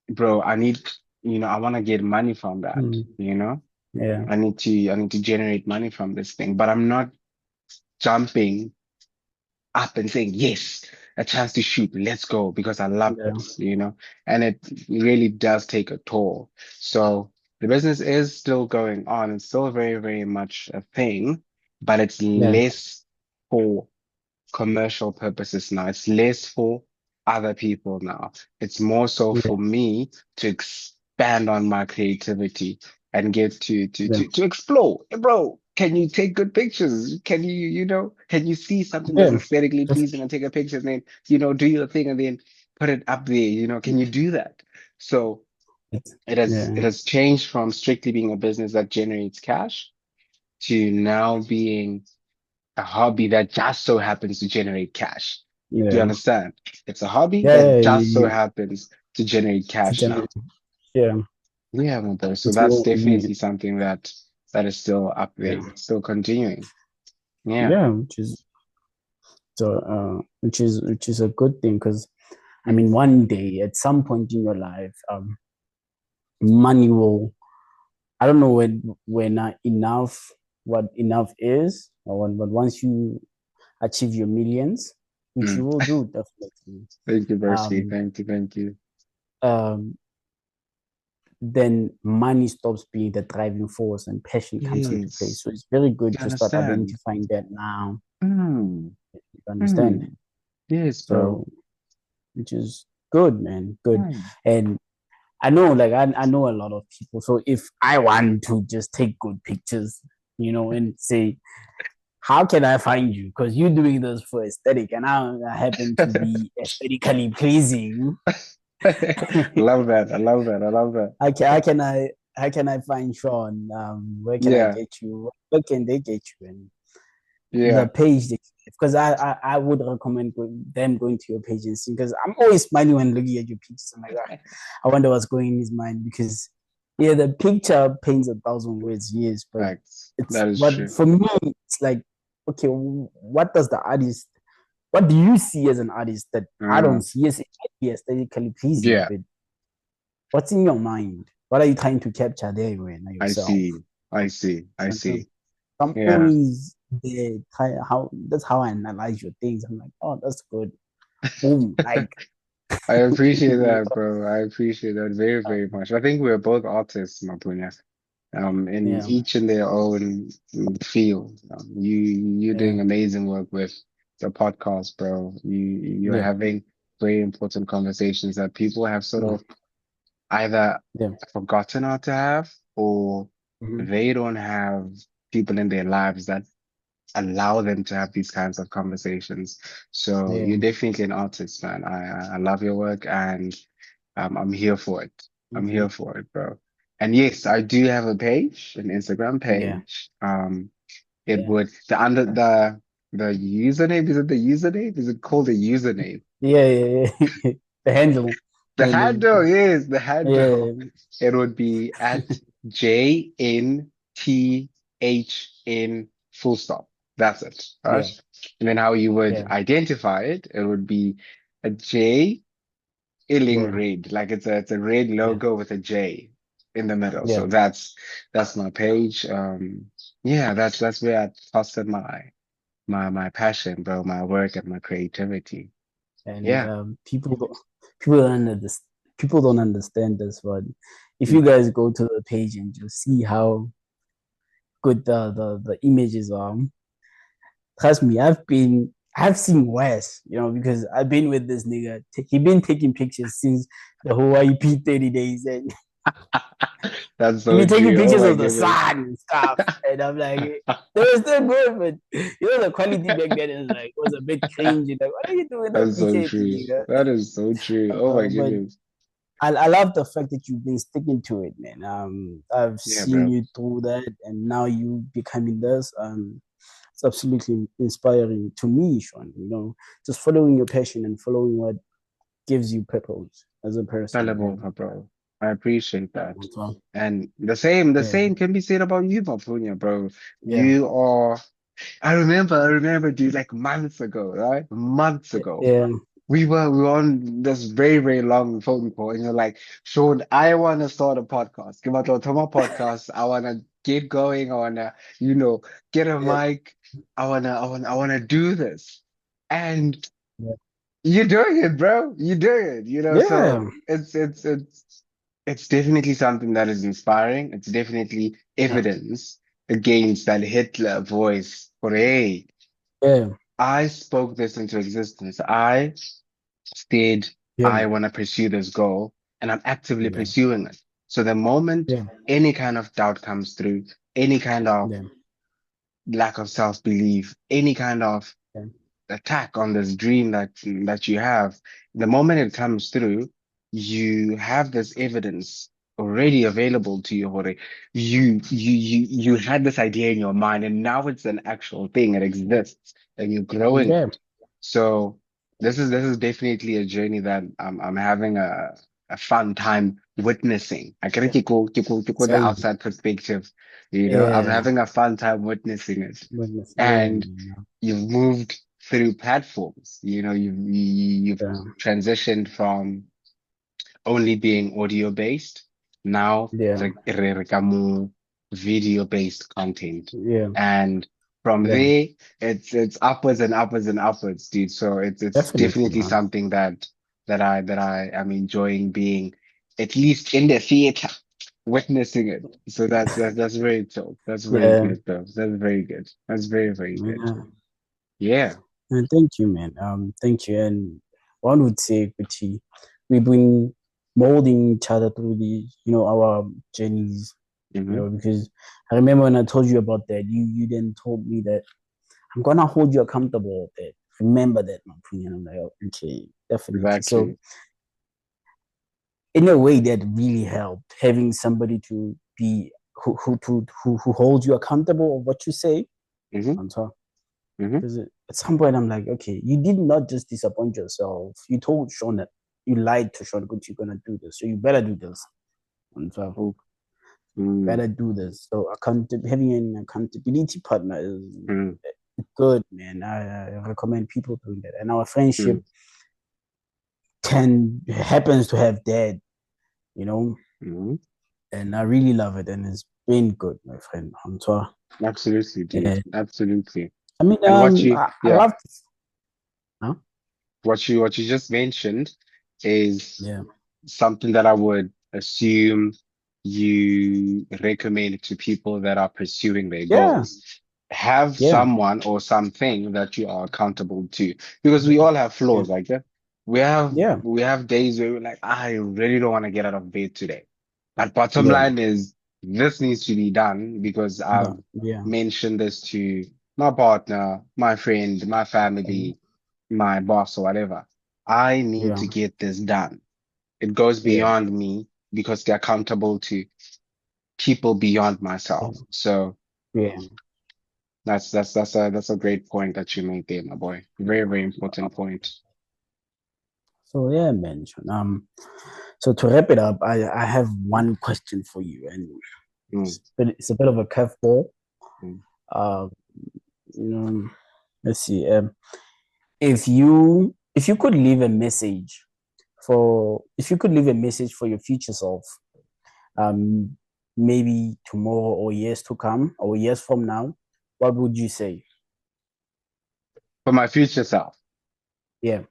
bro, I want to get money from Mm. that. Yeah. I need to generate money from this thing, but I'm not jumping up and saying, yes, a chance to shoot, let's go, because I love Yeah. this. And it really does take a toll. So the business is still going on. It's still very, very much a thing, but it's Yeah. less for commercial purposes now. It's less for other people now. It's more so Yeah. for me to expand on my creativity and get Yeah. to explore. Hey, bro, can you take good pictures? Can you see something that's Yeah. aesthetically That's pleasing and take a picture and then, do your thing and then put it up there? Can you do that? So it. it has it Yeah. has changed from strictly being a business that generates cash to now being a hobby that just so happens to generate cash. Do you Yeah. understand? It's a hobby Yeah. that Yeah. just so happens to generate To cash now. generate. Yeah. Yeah, my brother. So It's that's more. definitely something that is still up there, Yeah. still continuing. Yeah. Yeah. Which is a good thing because I mean Mm, one day at some point in your life, money will. I don't know when enough what enough is, but once you achieve your millions, which you mm. will do definitely. Thank you, Bercy. Um, Thank you. Thank you. um, then money stops being the driving force and passion comes into place. Yes. So it's very good You to start understand? identifying that now. Mm, You understand? mm. Yes, bro. So which is good, man, good. Mm. And I know, like I know a lot of people. So if I want to just take good pictures, and say, how can I find you? Because you're doing this for aesthetic, and I happen to be aesthetically pleasing. Love that. I love that. I love that. How can I find Shaun? Where can I Yeah. get you? Where can they get you? And the Yeah. page because I would recommend them going to your page and see because I'm always smiling when looking at your pictures. I'm like, I wonder what's going in his mind because yeah, the picture paints a thousand words, yes, but Facts. it's That is but true. for me, it's like, okay, what do you see as an artist that I Uh, don't see? Yes, it might be aesthetically pleasing, yeah. but what's in your mind? What are you trying to capture there, when I yourself? see. I see. I see. I'm Yeah. always there. How that's how I analyze your things. I'm like, oh, that's good. Boom, like I appreciate that, bro. I appreciate that very, very much. I think we're both artists, Mapunya. In yeah, each in their own field. You're yeah, doing amazing work with the podcast, bro. You're yeah, having very important conversations that people have sort mm, of either yeah, forgotten how to have, or mhm, they don't have people in their lives that allow them to have these kinds of conversations. So yeah, you're definitely an artist, man. I love your work, and I'm here for it. I'm mhm, here for it, bro. And yes, I do have a page, an Instagram yeah, page. It yeah, would the username, is it the username? Is it called a username? yeah, yeah, yeah. The handle, The the, handle, yes, the yeah, handle. It would be at JNTHN full stop. That's it. Right? yeah, And then how you would yeah, identify it, it would be a J illing yeah, red. Like it's a red yeah, logo with a J in the middle. yeah. So that's my page. Yeah, that's where I fostered my passion, bro, my work and my creativity. And Yeah. people don't understand. People don't understand this, but if you Mm. guys go to the page and you see how good the images are, trust me, I've seen worse, because I've been with this nigga. He been taking pictures since the Hawaii P30 days, and That's he so been taking true. Oh pictures my of the goodness. sun and stuff. And I'm like, they were still good, but the quality back then is like was a bit cringy. Like, what are you doing with the That's so P30, true. nigga? That is so true. Oh my But goodness. I love the fact that you've been sticking to it, man. I've Yeah, seen bro. you through that, and now you becoming this. It's absolutely inspiring to me, Shaun. Just following your passion and following what gives you purpose as a person, man. Celebrate, bro. I appreciate that. So, And the same yeah, can be said about you, Mapunya, bro. yeah, You are, I remember, dude, like months ago, right? Months ago. yeah, We were on this very, very long phone call, and you're like, Shaun, I want to start a podcast. Give out a podcast. I want to get going. I want to, get a yeah, mic. I want to do this. And yeah, you're doing it, bro. You're doing it, yeah, so it's definitely something that is inspiring. It's definitely yeah, evidence against that Hitler voice. For hey, yeah, I spoke this into existence. I said yeah, I want to pursue this goal, and I'm actively yeah, pursuing it. So the moment yeah, any kind of doubt comes through, any kind of yeah, lack of self-belief, any kind of yeah, attack on this dream that you have, the moment it comes through, you have this evidence already available to you, Jorge. You had this idea in your mind, and now it's an actual thing. It exists, and you're growing yeah. it. So this is definitely a journey that I'm having a fun time witnessing. I can keep the Same. outside perspective. I'm Yeah, having a fun time witnessing it. goodness. Yeah, And you've moved through platforms. You've yeah, transitioned from only being audio based. Now yeah, re ka mo video based content. yeah, And from yeah. there, it's upwards and upwards and upwards, dude. So it's Definitely, definitely man. something that I am enjoying being at least in the theater witnessing it. So that's very dope. That's very Yeah, good, though. That's very good. That's very, very good. yeah. Yeah. And thank you, man. Thank you. And one would say, Gucci, we've been molding each other through our journeys. Mm-hmm. Because I remember when I told you about that, you then told me that I'm gonna hold you accountable with that. Remember that, my opinion. I'm like, oh, okay, definitely. So Exactly. in a way, that really helped having somebody to be who holds you accountable of what you say. Mm-hmm. On top. Mm-hmm. Because at some point, I'm like, okay, you did not just disappoint yourself. You told Shaun that you lied to Shaun, good, you're gonna do this, so you better do this. And so Oh, mm, better do this. So having an accountability partner is mm, good, man. I recommend people doing that. And our mm, friendship happens to have that, you know, mm. and I really love it, and it's been good, my friend. So, Absolutely, dude. yeah. Absolutely. I mean, And what you, I yeah, love this. Huh? what you just mentioned is Yeah, something that I would assume you recommend to people that are pursuing their yeah, goals. Have yeah, someone or something that you are accountable to, because we all have yeah, flaws, like that. Yeah. we have days where we're like, I really don't want to get out of bed today. But bottom Yeah. line is this needs to be done because I've But yeah. mentioned this to my partner, my friend, my Okay. family, my boss or whatever. I need Yeah. to get this done. It goes Yeah. beyond me because they're accountable to people beyond Yeah. myself. So Yeah. that's a great point that you made there, my boy. Very, very important point. So yeah, man. So to wrap it up, I have one question for you, and Mm, it's a bit of a curveball. mm. Uh, you know, let's see. If you could leave a message if you could leave a message for your future self, um, maybe tomorrow or years to come or years from now, what would you say? For my future self. Yeah.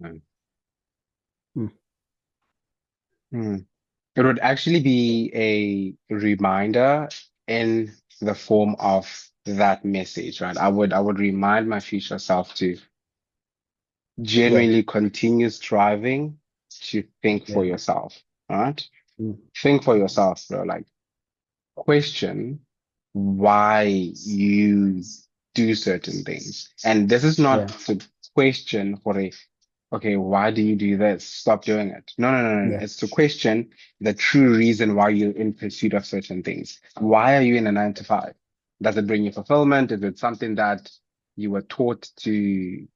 Mm. Mm. Mm. It would actually be a reminder in the form of that message, right? I would remind my future self to Yeah. genuinely continue striving to think for Yeah. yourself, right? Mm. Think for yourself, bro. Like question why you do certain things. And this is not Yeah. to question for a okay, why do you do this? Stop doing it. No, no, no, no, no. Yeah. It's to question the true reason why you're in pursuit of certain things. Why are you in a 9 to 5? Does it bring you fulfillment? Is it something that you were taught to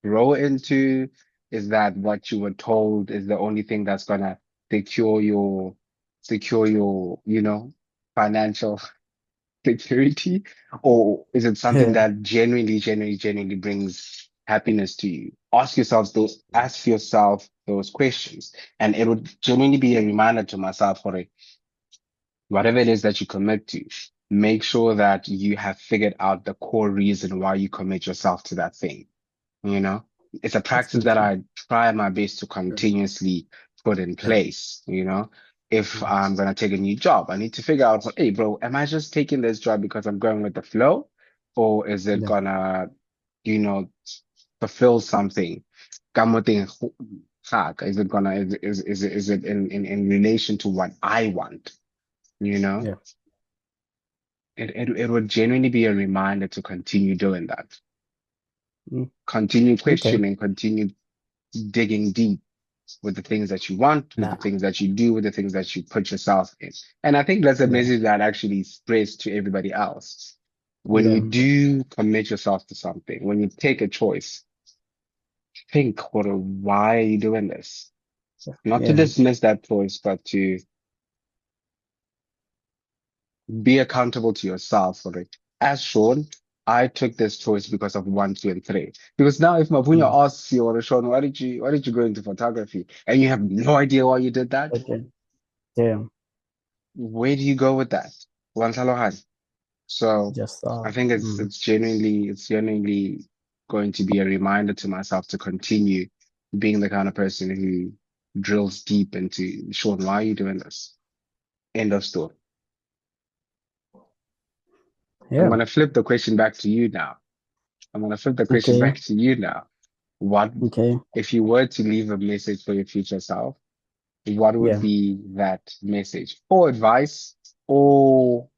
grow into? Is that what you were told is the only thing that's gonna secure your secure your, financial security? Or is it something Yeah. that genuinely brings happiness to you? Ask yourself those questions. And it would genuinely be a reminder to myself for whatever it is that you commit to, make sure that you have figured out the core reason why you commit yourself to that thing. You know, it's a practice that Definitely. I try my best to continuously put in Yeah. place. If Yeah. I'm gonna take a new job, I need to figure out, hey, bro, am I just taking this job because I'm going with the flow, or is it Yeah. gonna, you know, fulfill something? Kamoting gak, Is it gonna is it in relation to what I want? You know, Yeah. it would genuinely be a reminder to continue doing that, Mm. continue Okay. questioning, continue digging deep with the things that you want, with the Nah. things that you do, with the things that you put yourself in. And I think that's a Yeah. message that actually spreads to everybody else. When you Yeah. do commit yourself to something, when you take a choice, think, why are you doing this? Not to Yeah. dismiss that choice, but to be accountable to yourself for it. As Sean, I took this choice because of 1, 2, and 3. Because now if Mapunya Mm. asks you, or Sean, why did you go into photography? And you have no idea why you did that, Okay. Yeah. where do you go with that? Wansalohan. So Just I think it's genuinely going to be a reminder to myself to continue being the kind of person who drills deep into Sean, why are you doing this? End of story. I'm yeah. gonna flip the question back to you now. I'm gonna flip the question Okay. back to you now. What Okay. if you were to leave a message for your future self? What would Yeah. be that message or advice or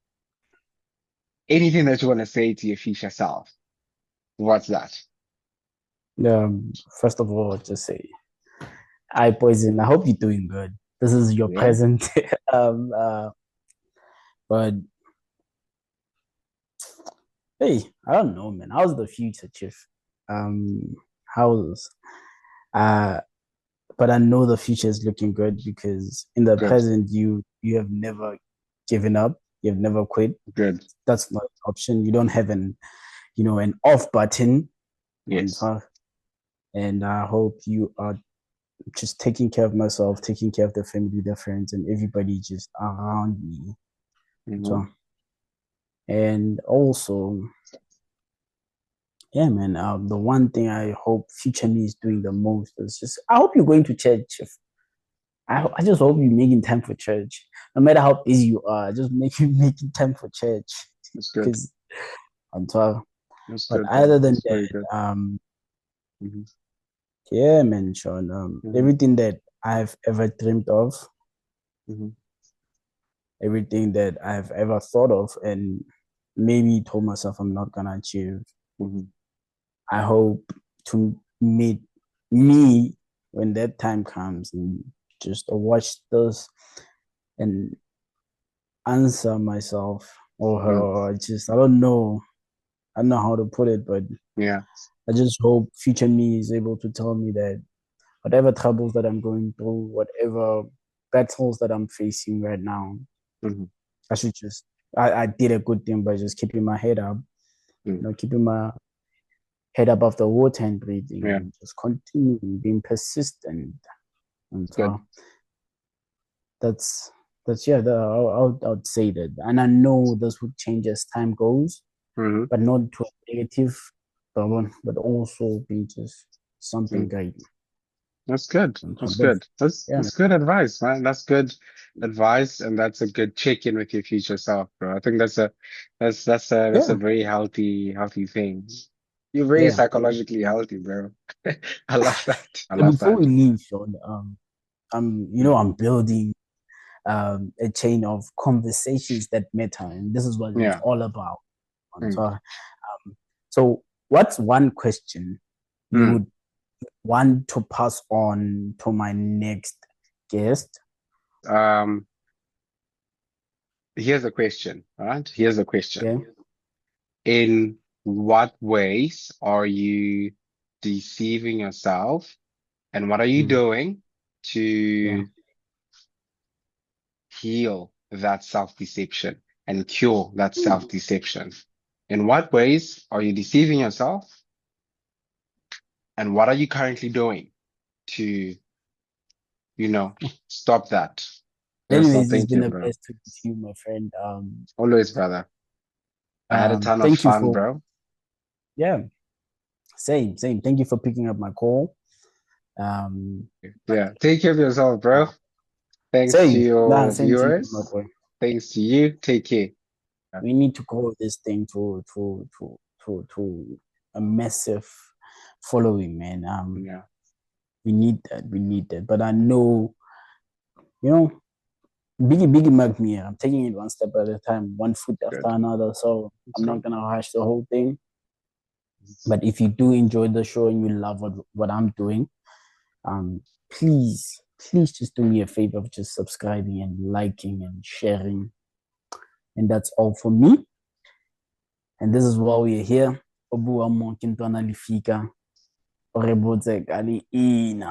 anything that you want to say to your future self? What's that? First of all, just say I poison. I hope you're doing good. This is your Yeah, present. um. But hey, I don't know, man. How's the future, Chief? Um. How's uh. But I know the future is looking good because in the good, present you have never given up. You've never quit. good. That's not an option. You don't have an off button on Yes. top. And I hope you are just taking care of myself, taking care of the family, the friends, and everybody just around me. Hmm. So, and also, yeah, man. The one thing I hope future me is doing the most is just I hope you're going to church. I just hope you're making time for church. No matter how busy you are, just making time for church. That's good. Because I'm sorry. That's But good, bro. other than That's very that, good. Hmm. Yeah, man, Shaun. Hmm. Everything that I've ever dreamed of, Hmm. everything that I've ever thought of, and maybe told myself I'm not gonna achieve. Hmm. I hope to meet me when that time comes and just watch this and answer myself or her. Mm. Or just I don't know. I don't know how to put it, but Yeah. I just hope future me is able to tell me that whatever troubles that I'm going through, whatever battles that I'm facing right now, Hmm. I should just I did a good thing by just keeping my head up, Mm. keeping my head above the water and breathing Yeah. and just continuing being persistent. And Good. so that's yeah, I would say that. And I know this would change as time goes, Hmm. but not to a negative problem, but also be just something Mm. great. That's good. And so That's good. yeah, That's good advice, man. That's good advice, and that's a good check-in with your future self, bro. I think that's a yeah, very healthy thing. You're very yeah. psychologically healthy, bro. I love that. I And love before that. we leave, Shaun, Mm. I'm building a chain of conversations that matter, and this is what it's Yeah. all about. And Mm. so what's one question you Mm. would want to pass on to my next guest? Um, Here's a question, all right? Here's a question. Okay. In what ways are you deceiving yourself, and what are you Mm, doing yeah. to heal that self-deception and cure that self-deception? In what ways are you deceiving yourself, and what are you currently doing to, stop that? Personal Anyways, it's been thinking, a bro. pleasure talking to you, my friend. Always, brother. I had a ton of Thank you fun, for bro. yeah, same. Thank you for picking up my call. Um, Yeah. Take care of yourself, bro. uh, Thanks to same, nah, your same to you, my viewers. boy. Thanks to you. Take care. We need to grow this thing to a massive following, man. Yeah. We need that. We need that. But I know, you know, Biggie Mac me. I'm taking it one step at a time, one foot after Good. another. So Let's I'm not go. gonna rush the whole thing. But if you do enjoy the show and you love what I'm doing, um, please just do me a favor of just subscribing and liking and sharing. And that's all for me. And this is why we are here. Obu wa mo kintwana lifika. Orebotse kali ina.